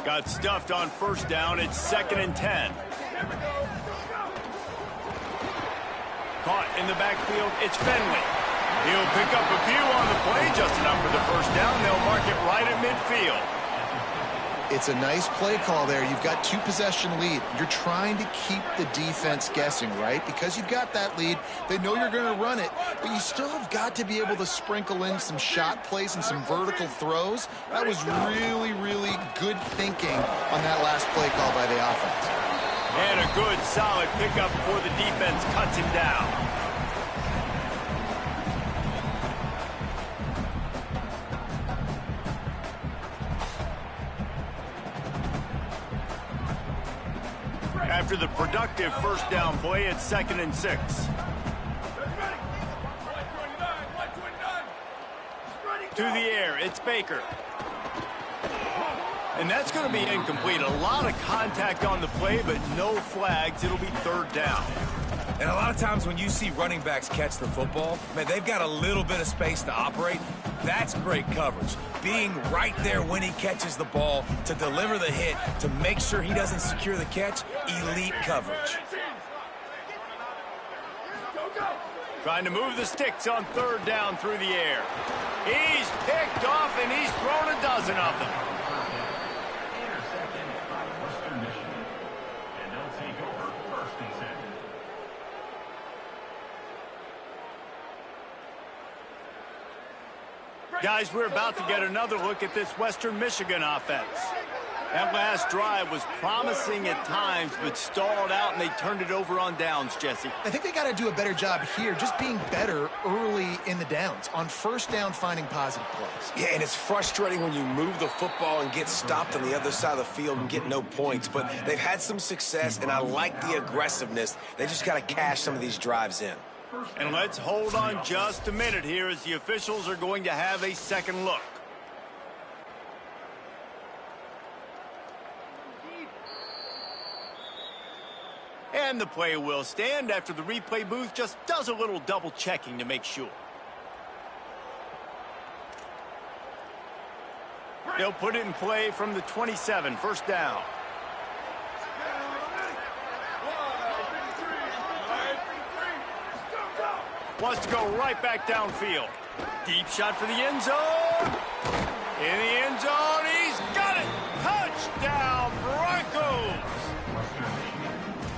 Got stuffed on first down. It's 2nd and 10. Caught in the backfield. It's Fenley. He'll pick up a few on the play, just enough for the first down. They'll mark it right at midfield. It's a nice play call there. You've got 2-possession lead. You're trying to keep the defense guessing, right? Because you've got that lead. They know you're going to run it, but you still have got to be able to sprinkle in some shot plays and some vertical throws. That was really, really good thinking on that last play call by the offense. And a good, solid pickup before the defense cuts him down. After the productive first down play, it's 2nd and 6. To the air, it's Baker. And that's going to be incomplete. A lot of contact on the play, but no flags. It'll be third down. And a lot of times when you see running backs catch the football, man, they've got a little bit of space to operate. That's great coverage. Being right there when he catches the ball to deliver the hit, to make sure he doesn't secure the catch, elite coverage. Trying to move the sticks on third down through the air. He's picked off, and he's thrown a dozen of them. Intercepted by Western Michigan. And they'll take over 1st and 10. Guys, we're about to get another look at this Western Michigan offense. That last drive was promising at times, but stalled out, and they turned it over on downs, Jesse. I think they got to do a better job here, just being better early in the downs. On first down, finding positive plays. Yeah, and it's frustrating when you move the football and get stopped on the other side of the field and get no points. But they've had some success, and I like the aggressiveness. They just got to cash some of these drives in. And let's hold on just a minute here as the officials are going to have a second look. And the play will stand after the replay booth just does a little double checking to make sure. They'll put it in play from the 27, first down. Wants to go right back downfield. Deep shot for the end zone. In the end zone, he's got it. Touchdown, Broncos.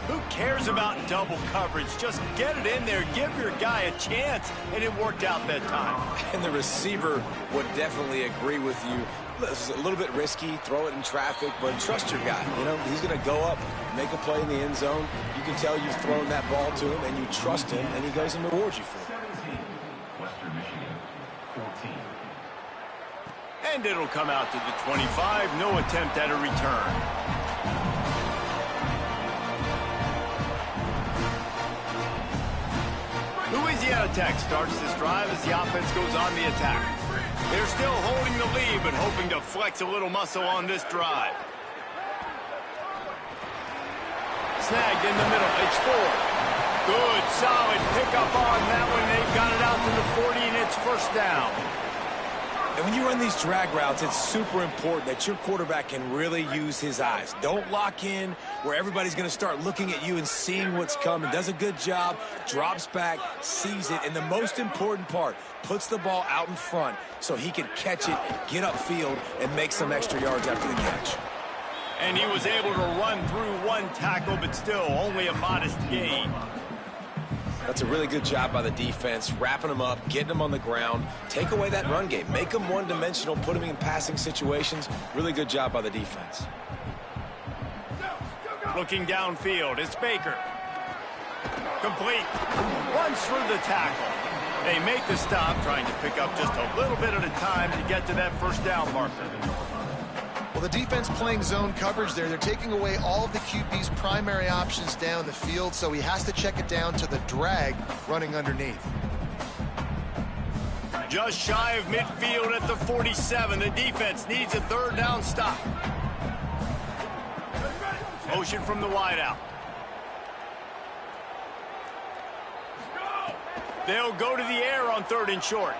Who cares about double coverage? Just get it in there. Give your guy a chance. And it worked out that time. And the receiver would definitely agree with you. This is a little bit risky. Throw it in traffic, but trust your guy. You know, he's going to go up, make a play in the end zone. You can tell you've thrown that ball to him, and you trust him, and he goes and rewards you for it. 17, Western Michigan, 14. And it'll come out to the 25. No attempt at a return. Louisiana Tech starts this drive as the offense goes on the attack. They're still holding the lead, but hoping to flex a little muscle on this drive. Snagged in the middle. It's 4. Good, solid pickup on that one. They've got it out to the 40, and it's first down. And when you run these drag routes, it's super important that your quarterback can really use his eyes. Don't lock in where everybody's going to start looking at you and seeing what's coming. Does a good job, drops back, sees it, and the most important part, puts the ball out in front so he can catch it, get upfield, and make some extra yards after the catch. And he was able to run through one tackle, but still only a modest gain. That's a really good job by the defense, wrapping them up, getting them on the ground, take away that run game, make them one-dimensional, put them in passing situations. Really good job by the defense. Looking downfield, it's Baker. Complete. Runs through the tackle. They make the stop, trying to pick up just a little bit at a time to get to that first down marker. Well, the defense playing zone coverage there. They're taking away all of the QB's primary options down the field, so he has to check it down to the drag running underneath. Just shy of midfield at the 47. The defense needs a third down stop. Motion from the wideout. They'll go to the air on 3rd and short.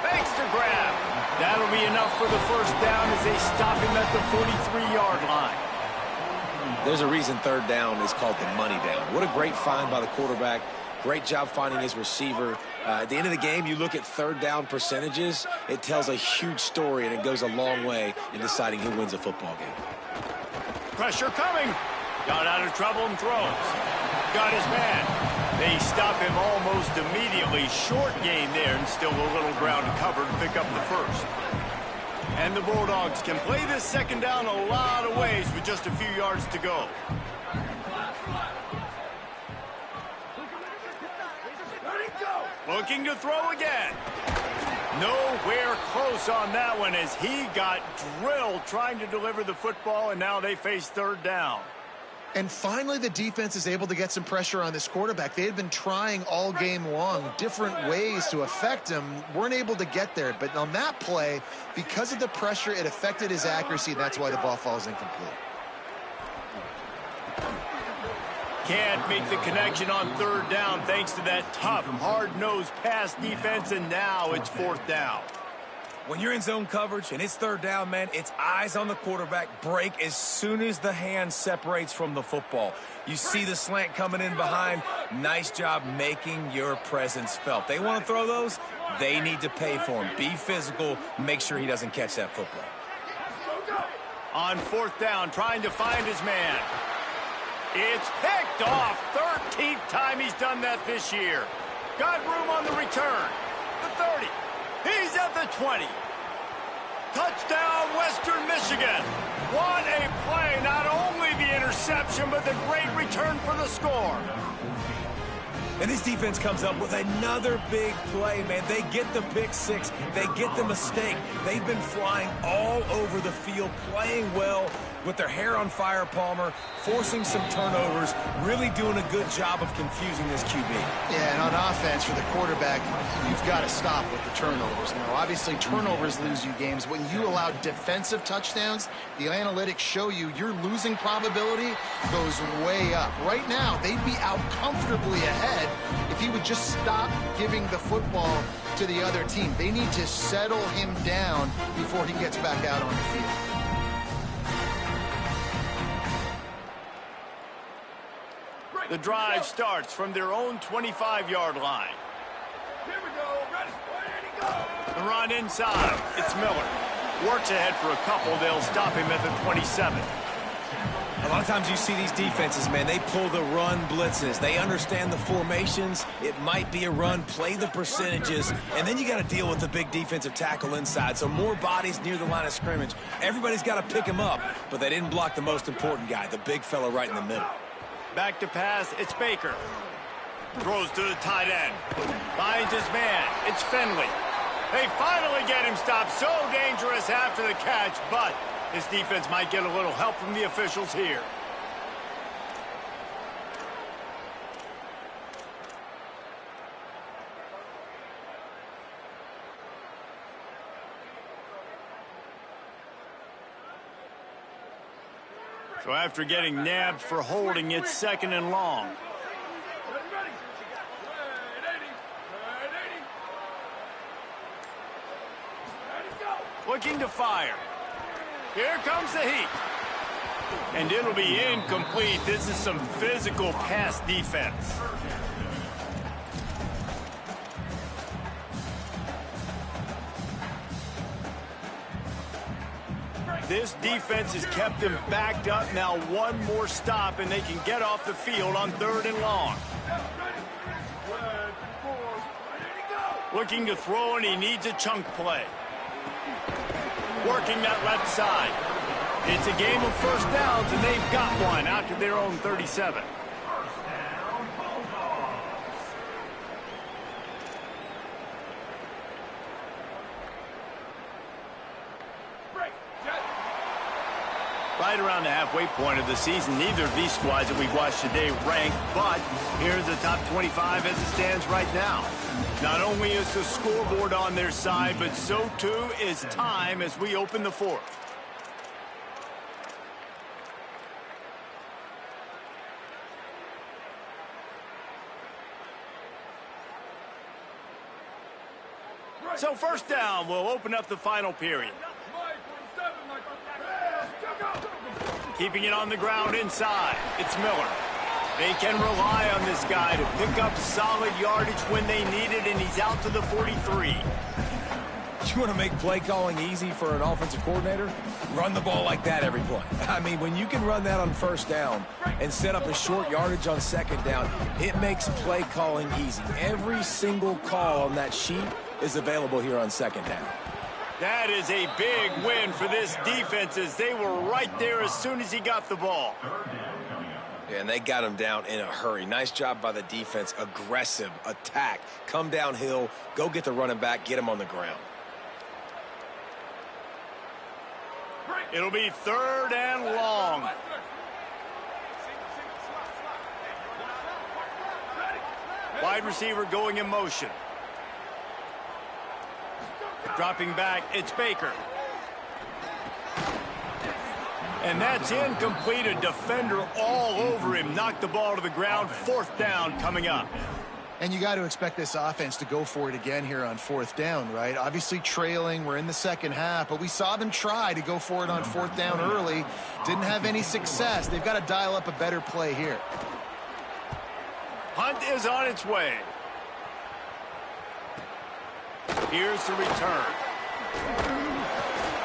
Thanks to grab. That'll be enough for the first down as they stop him at the 43-yard line. There's a reason 3rd down is called the money down. What a great find by the quarterback. Great job finding his receiver. At the end of the game, you look at 3rd down percentages. It tells a huge story, and it goes a long way in deciding who wins a football game. Pressure coming. Got out of trouble and throws. Got his man. They stop him almost immediately. Short gain there, and still a little ground to cover to pick up the first. And the Bulldogs can play this 2nd down a lot of ways with just a few yards to go. Looking to throw again. Nowhere close on that one as he got drilled trying to deliver the football, and now they face 3rd down. And finally, the defense is able to get some pressure on this quarterback. They had been trying all game long different ways to affect him, weren't able to get there. But on that play, because of the pressure, it affected his accuracy, and that's why the ball falls incomplete. Can't make the connection on 3rd down thanks to that tough, hard-nosed pass defense, and now it's 4th down. When you're in zone coverage and it's 3rd down, man, it's eyes on the quarterback, break as soon as the hand separates from the football. You see the slant coming in behind. Nice job making your presence felt. They want to throw those, they need to pay for them. Be physical, make sure he doesn't catch that football. On 4th down, trying to find his man. It's picked off. 13th time he's done that this year. Got room on the return. The 30. He's at the 20. Touchdown, Western Michigan. What a play. Not only the interception, but the great return for the score. And this defense comes up with another big play, man. They get the pick six. They get the mistake. They've been flying all over the field, playing well with their hair on fire, Palmer, forcing some turnovers, really doing a good job of confusing this QB. Yeah, and on offense for the quarterback, you've got to stop with the turnovers. Now, obviously, turnovers lose you games. When you allow defensive touchdowns, the analytics show you your losing probability goes way up. Right now, they'd be out comfortably ahead if he would just stop giving the football to the other team. They need to settle him down before he gets back out on the field. The drive starts from their own 25-yard line. Here we go. Ready? Ready to go. The run inside. It's Miller. Works ahead for a couple. They'll stop him at the 27. A lot of times you see these defenses, man, they pull the run blitzes. They understand the formations. It might be a run, play the percentages, and then you got to deal with the big defensive tackle inside. So more bodies near the line of scrimmage. Everybody's got to pick him up, but they didn't block the most important guy, the big fella right in the middle. Back to pass, it's Baker. Throws to the tight end. Finds his man, it's Finley. They finally get him stopped. So dangerous after the catch, but his defense might get a little help from the officials here. So after getting nabbed for holding, it's 2nd and long. Looking to fire. Here comes the heat. And it'll be incomplete. This is some physical pass defense. This defense has kept them backed up. Now one more stop, and they can get off the field on 3rd and long. Looking to throw, and he needs a chunk play. Working that left side. It's a game of first downs, and they've got one out to their own 37. Right around the halfway point of the season, neither of these squads that we've watched today rank, but here's the top 25 as it stands right now. Not only is the scoreboard on their side, but so too is time as we open the 4th. So first down will open up the final period. Keeping it on the ground inside. It's Miller. They can rely on this guy to pick up solid yardage when they need it, and he's out to the 43. You want to make play calling easy for an offensive coordinator? Run the ball like that every play. I mean, when you can run that on first down and set up a short yardage on second down, it makes play calling easy. Every single call on that sheet is available here on second down. That is a big win for this defense, as they were right there as soon as he got the ball. Yeah, and they got him down in a hurry. Nice job by the defense. Aggressive attack. Come downhill, go get the running back, get him on the ground. It'll be 3rd and long. Wide receiver going in motion. Dropping back, it's Baker. And that's incomplete. A defender all over him. Knocked the ball to the ground. 4th down coming up. And you got to expect this offense to go for it again here on 4th down, right? Obviously trailing. We're in the second half, but we saw them try to go for it on 4th down early. Didn't have any success. They've got to dial up a better play here. Hunt is on its way. Here's the return.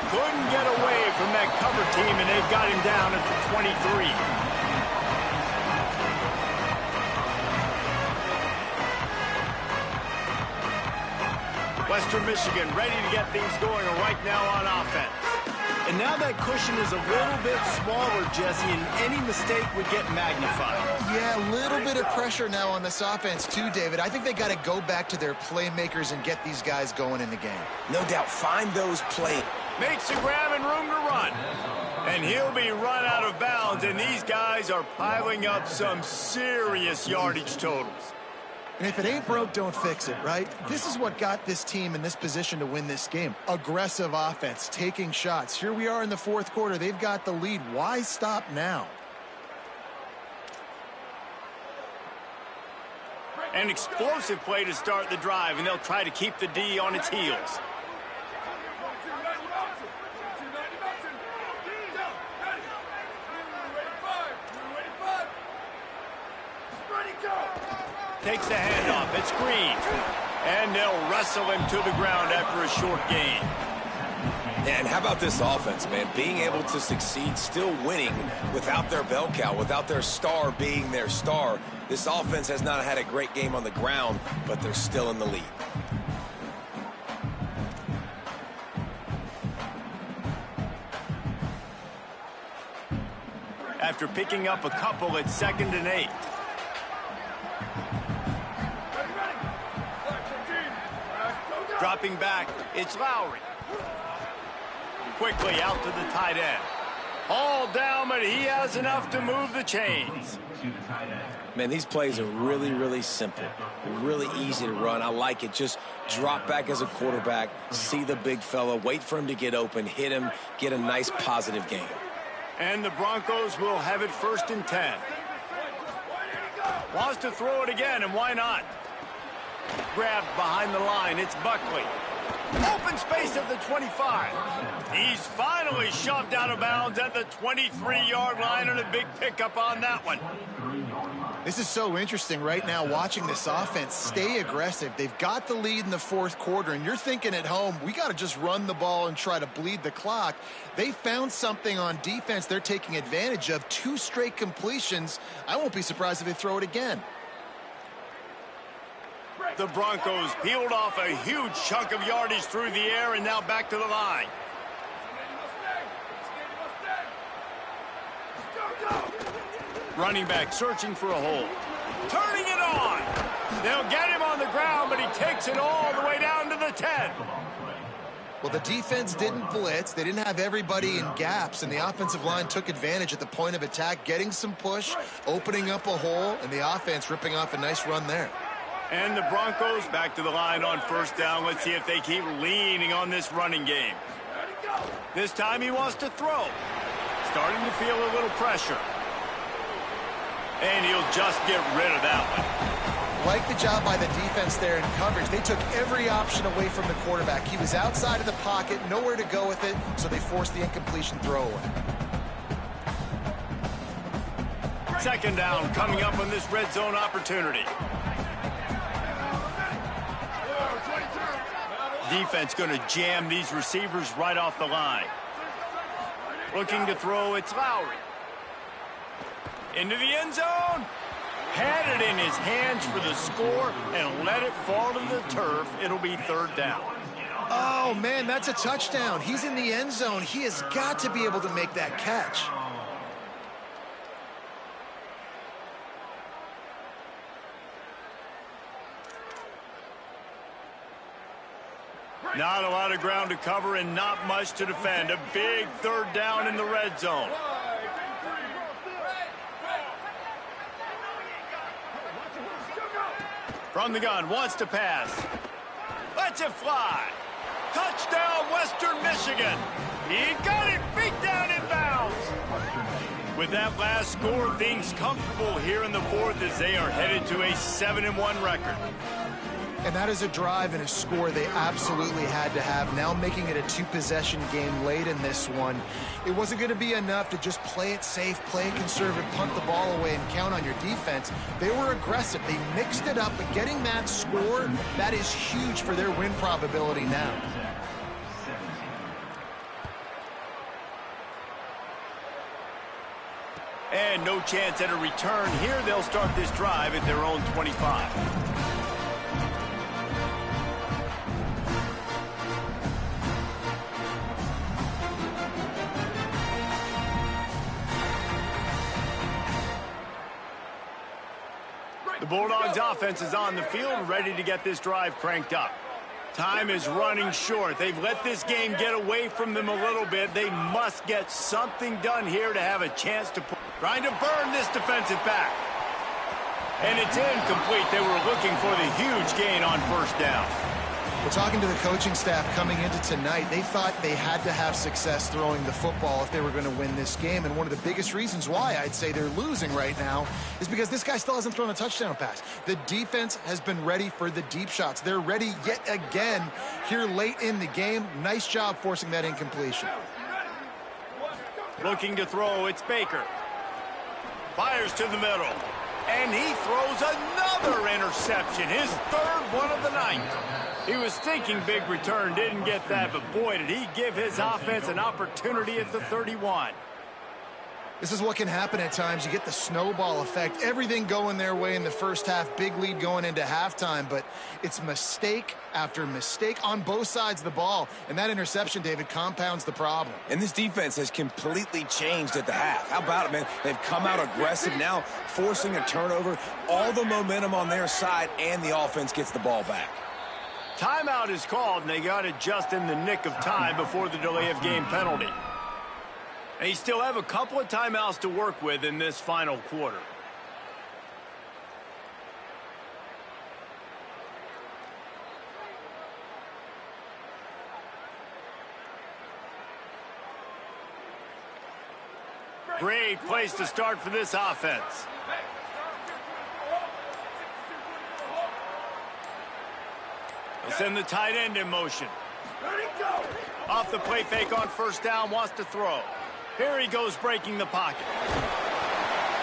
Couldn't get away from that cover team, and they've got him down at the 23. Western Michigan ready to get things going right now on offense. And now that cushion is a little bit smaller, Jesse, and any mistake would get magnified. Yeah, a little bit of pressure now on this offense too, David. I think they got to go back to their playmakers and get these guys going in the game. No doubt, find those plays. Makes the grab and room to run. And he'll be run out of bounds, and these guys are piling up some serious yardage totals. And if it ain't broke, don't fix it, right? This is what got this team in this position to win this game. Aggressive offense, taking shots. Here we are in the 4th quarter. They've got the lead. Why stop now? An explosive play to start the drive, and they'll try to keep the D on its heels. Takes the handoff. It's Green. And they'll wrestle him to the ground after a short gain. And how about this offense, man? Being able to succeed, still winning without their bell cow, without their star being their star. This offense has not had a great game on the ground, but they're still in the lead. After picking up a couple, it's 2nd and 8. Dropping back, it's Lowry. Quickly out to the tight end. Hauled down, but he has enough to move the chains. Man, these plays are really, really simple. Really easy to run. I like it. Just drop back as a quarterback, see the big fella, wait for him to get open, hit him, get a nice positive gain. And the Broncos will have it 1st and 10. Wants to throw it again, and why not? Grabbed behind the line, it's Buckley. Open space at the 25. He's finally shoved out of bounds at the 23-yard line, and a big pickup on that one. This is so interesting right now, watching this offense stay aggressive. They've got the lead in the fourth quarter, and you're thinking at home, we got to just run the ball and try to bleed the clock. They found something on defense they're taking advantage of. 2 straight completions. I won't be surprised if they throw it again. The Broncos peeled off a huge chunk of yardage through the air, and now back to the line. Running back searching for a hole. Turning it on. They'll get him on the ground, but he takes it all the way down to the 10. Well, the defense didn't blitz. They didn't have everybody in gaps, and the offensive line took advantage at the point of attack, getting some push, opening up a hole, and the offense ripping off a nice run there. And the Broncos back to the line on first down. Let's see if they keep leaning on this running game. This time he wants to throw. Starting to feel a little pressure. And he'll just get rid of that one. Like the job by the defense there in coverage. They took every option away from the quarterback. He was outside of the pocket, nowhere to go with it, so they forced the incompletion throwaway. Second down coming up on this red zone opportunity. Defense going to jam these receivers right off the line. Looking to throw, it's Lowry. Into the end zone. Had it in his hands for the score and let it fall to the turf. It'll be third down. Oh, man, that's a touchdown. He's in the end zone. He has got to be able to make that catch. Not a lot of ground to cover and not much to defend. A big third down in the red zone. From the gun, wants to pass. Lets it fly. Touchdown, Western Michigan. He got it beat down in bounds. With that last score, things comfortable here in the fourth as they are headed to a 7-1 record. And that is a drive and a score they absolutely had to have. Now making it a 2-possession game late in this one. It wasn't going to be enough to just play it safe, play it conservative, punt the ball away, and count on your defense. They were aggressive. They mixed it up, but getting that score, that is huge for their win probability now. And no chance at a return here. They'll start this drive at their own 25. The Bulldogs offense is on the field, ready to get this drive cranked up. Time is running short. They've let this game get away from them a little bit. They must get something done here to have a chance to trying to burn this defensive back. And it's incomplete. They were looking for the huge gain on first down. Well, talking to the coaching staff coming into tonight, they thought they had to have success throwing the football if they were going to win this game. And one of the biggest reasons why I'd say they're losing right now is because this guy still hasn't thrown a touchdown pass. The defense has been ready for the deep shots. They're ready yet again here late in the game. Nice job forcing that incompletion. Looking to throw, it's Baker. Fires to the middle. And he throws another interception, his third one of the night. He was thinking big return, didn't get that, but boy, did he give his offense an opportunity at the 31. This is what can happen at times. You get the snowball effect. Everything going their way in the first half. Big lead going into halftime, but it's mistake after mistake on both sides of the ball. And that interception, David, compounds the problem. And this defense has completely changed at the half. How about it, man? They've come out aggressive now, forcing a turnover. All the momentum on their side, and the offense gets the ball back. Timeout is called, and they got it just in the nick of time before the delay of game penalty. They still have a couple of timeouts to work with in this final quarter. Great place to start for this offense. They'll send the tight end in motion. Off the play fake on first down, wants to throw. Here he goes breaking the pocket.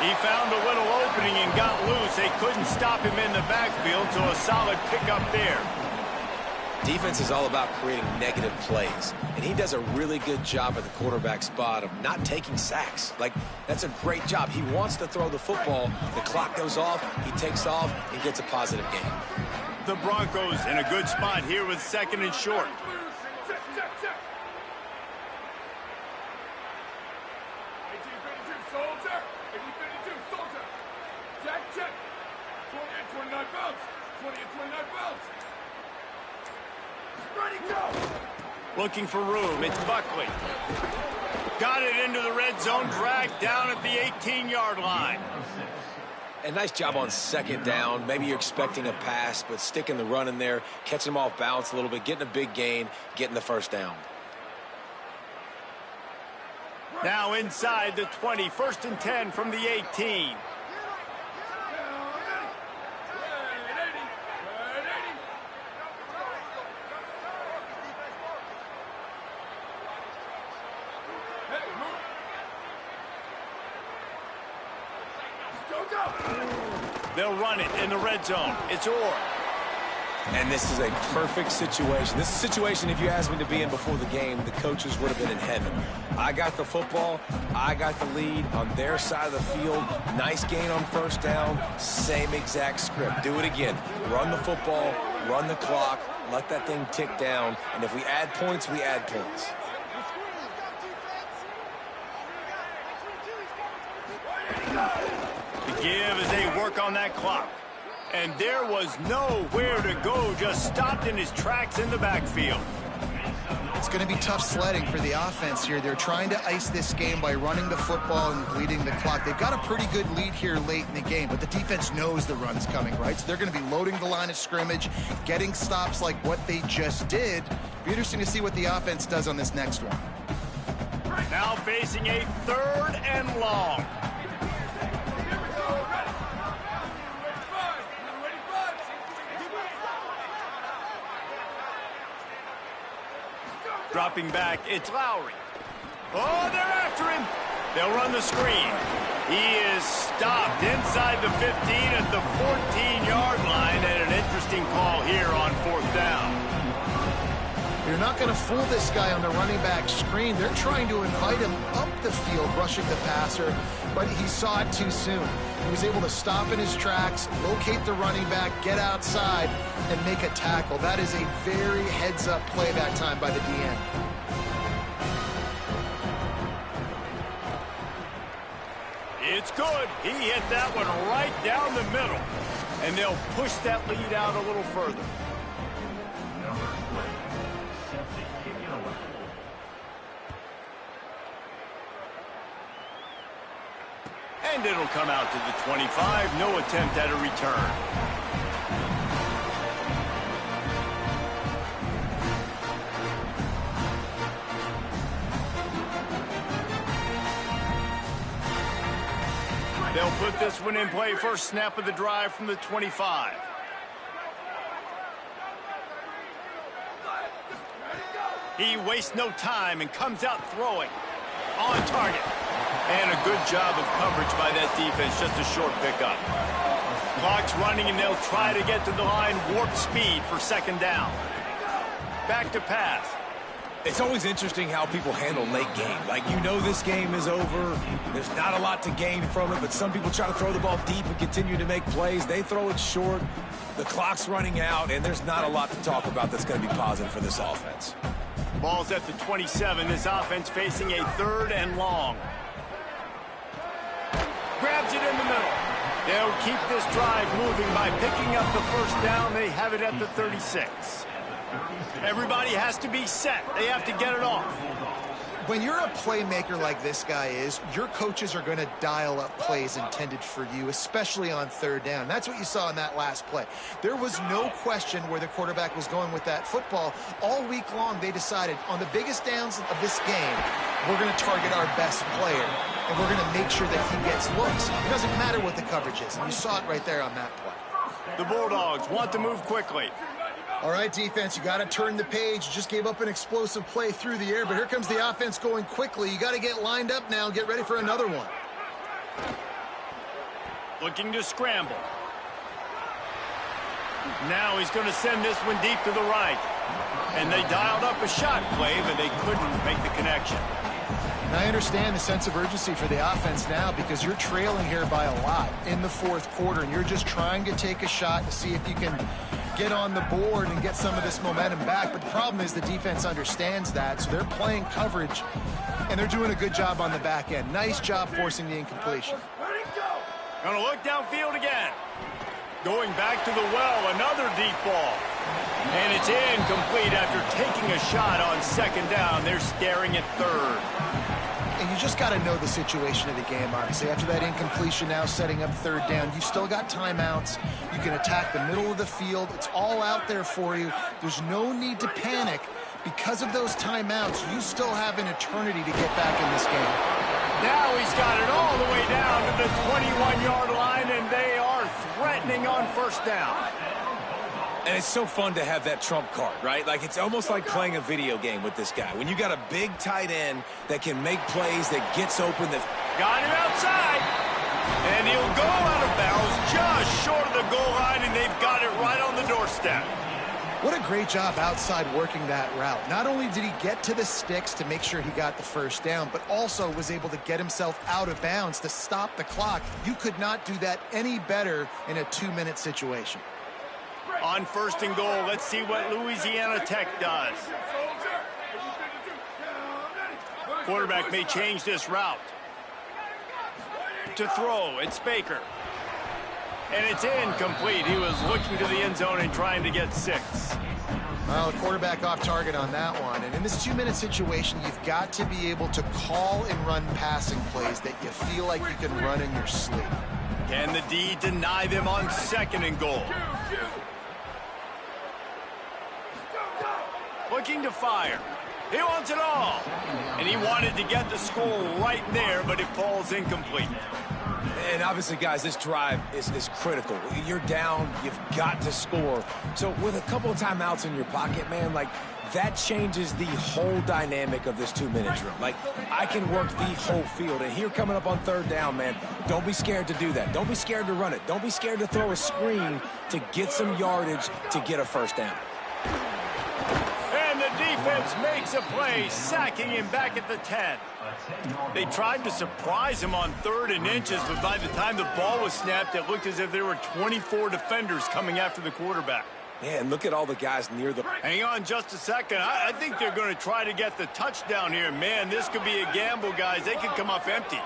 He found a little opening and got loose. They couldn't stop him in the backfield, so a solid pickup there. Defense is all about creating negative plays, and he does a really good job at the quarterback spot of not taking sacks. Like, that's a great job. He wants to throw the football. The clock goes off, he takes off, and gets a positive gain. The Broncos in a good spot here with second and short. Looking for room. It's Buckley. Got it into the red zone, dragged down at the 18-yard line. A nice job on second down. Maybe you're expecting a pass, but sticking the run in there, catching them off balance a little bit, getting a big gain, getting the first down. Now inside the 20, 1st and 10 from the 18. They'll run it in the red zone. It's Orr. And this is a perfect situation. This is a situation, if you asked me to be in before the game, the coaches would have been in heaven. I got the football. I got the lead on their side of the field. Nice gain on first down. Same exact script. Do it again. Run the football. Run the clock. Let that thing tick down. And if we add points, we add points. The give as they work on that clock. And there was nowhere to go, just stopped in his tracks in the backfield. It's going to be tough sledding for the offense here. They're trying to ice this game by running the football and bleeding the clock. They've got a pretty good lead here late in the game, but the defense knows the run's coming, right? So they're going to be loading the line of scrimmage, getting stops like what they just did. Be interesting to see what the offense does on this next one. Now facing a 3rd and long. Dropping back, it's Lowry. Oh, they're after him. They'll run the screen. He is stopped inside the 15 at the 14-yard line, and an interesting call here on 4th down. You're not going to fool this guy on the running back screen. They're trying to invite him up the field, rushing the passer, but he saw it too soon. He was able to stop in his tracks, locate the running back, get outside, and make a tackle. That is a very heads-up play that time by the DN. It's good. He hit that one right down the middle, and they'll push that lead out a little further. And it'll come out to the 25. No attempt at a return. They'll put this one in play. First snap of the drive from the 25. He wastes no time and comes out throwing. On target. And a good job of coverage by that defense. Just a short pickup. Clock's running, and they'll try to get to the line. Warp speed for 2nd down. Back to pass. It's always interesting how people handle late game. Like, you know this game is over. There's not a lot to gain from it, but some people try to throw the ball deep and continue to make plays. They throw it short. The clock's running out, and there's not a lot to talk about that's going to be positive for this offense. Ball's at the 27. This offense facing a 3rd and long. Grabs it in the middle. They'll keep this drive moving by picking up the first down. They have it at the 36. Everybody has to be set. They have to get it off. When you're a playmaker like this guy is, your coaches are going to dial up plays intended for you, especially on 3rd down. That's what you saw in that last play. There was no question where the quarterback was going with that football. All week long, they decided on the biggest downs of this game, we're going to target our best player, and we're going to make sure that he gets looks. It doesn't matter what the coverage is, and you saw it right there on that play. The Bulldogs want to move quickly. All right, defense, you got to turn the page. You just gave up an explosive play through the air, but here comes the offense going quickly. You got to get lined up now and get ready for another one. Looking to scramble. Now he's going to send this one deep to the right. And they dialed up a shot play, but they couldn't make the connection. And I understand the sense of urgency for the offense now because you're trailing here by a lot in the fourth quarter, and you're just trying to take a shot to see if you can get on the board and get some of this momentum back. But the problem is the defense understands that, so they're playing coverage, and they're doing a good job on the back end. Nice job forcing the incompletion. Gonna look downfield again. Going back to the well, another deep ball. And it's incomplete after taking a shot on second down. They're staring at third. And you just got to know the situation of the game, obviously. After that incompletion, now setting up third down, you've still got timeouts. You can attack the middle of the field. It's all out there for you. There's no need to panic. Because of those timeouts, you still have an eternity to get back in this game. Now he's got it all the way down to the 21-yard line, and they are threatening on first down. And it's so fun to have that trump card, right? Like, it's almost like playing a video game with this guy. When you got a big tight end that can make plays, that gets open, that... Got him outside. And he'll go out of bounds just short of the goal line, and they've got it right on the doorstep. What a great job outside working that route. Not only did he get to the sticks to make sure he got the first down, but also was able to get himself out of bounds to stop the clock. You could not do that any better in a 2-minute situation. On first and goal, let's see what Louisiana Tech does. Quarterback may change this route. To throw, it's Baker. And it's incomplete. He was looking to the end zone and trying to get 6. Well, the quarterback off target on that one. And in this 2-minute situation, you've got to be able to call and run passing plays that you feel like you can run in your sleep. Can the D deny them on second and goal? Looking to fire. He wants it all. And he wanted to get the score right there, but it falls incomplete. And obviously, guys, this drive is critical. You're down. You've got to score. So with a couple of timeouts in your pocket, man, like, that changes the whole dynamic of this 2-minute drill. Like, I can work the whole field. And here coming up on third down, man, don't be scared to do that. Don't be scared to run it. Don't be scared to throw a screen to get some yardage to get a first down. And the defense makes a play, sacking him back at the 10. They tried to surprise him on 3rd and inches, but by the time the ball was snapped, it looked as if there were 24 defenders coming after the quarterback. Yeah, and look at all the guys near the... Hang on just a second. I think they're going to try to get the touchdown here. Man, this could be a gamble, guys. They could come up empty.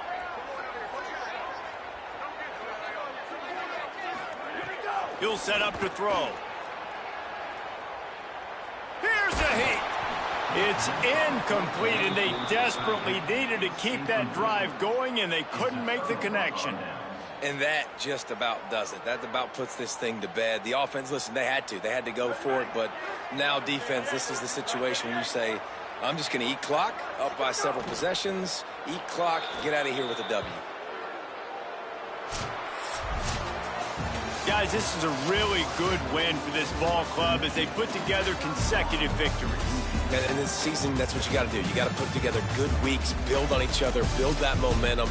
He'll set up to throw. Here's a hit. It's incomplete, and they desperately needed to keep that drive going, and they couldn't make the connection. And that just about does it. That about puts this thing to bed. The offense, listen, they had to. They had to go for it, but now defense, this is the situation where you say, I'm just going to eat clock, up by several possessions, eat clock, get out of here with a W. Guys, this is a really good win for this ball club as they put together consecutive victories. And in this season, that's what you got to do. You got to put together good weeks, build on each other, build that momentum.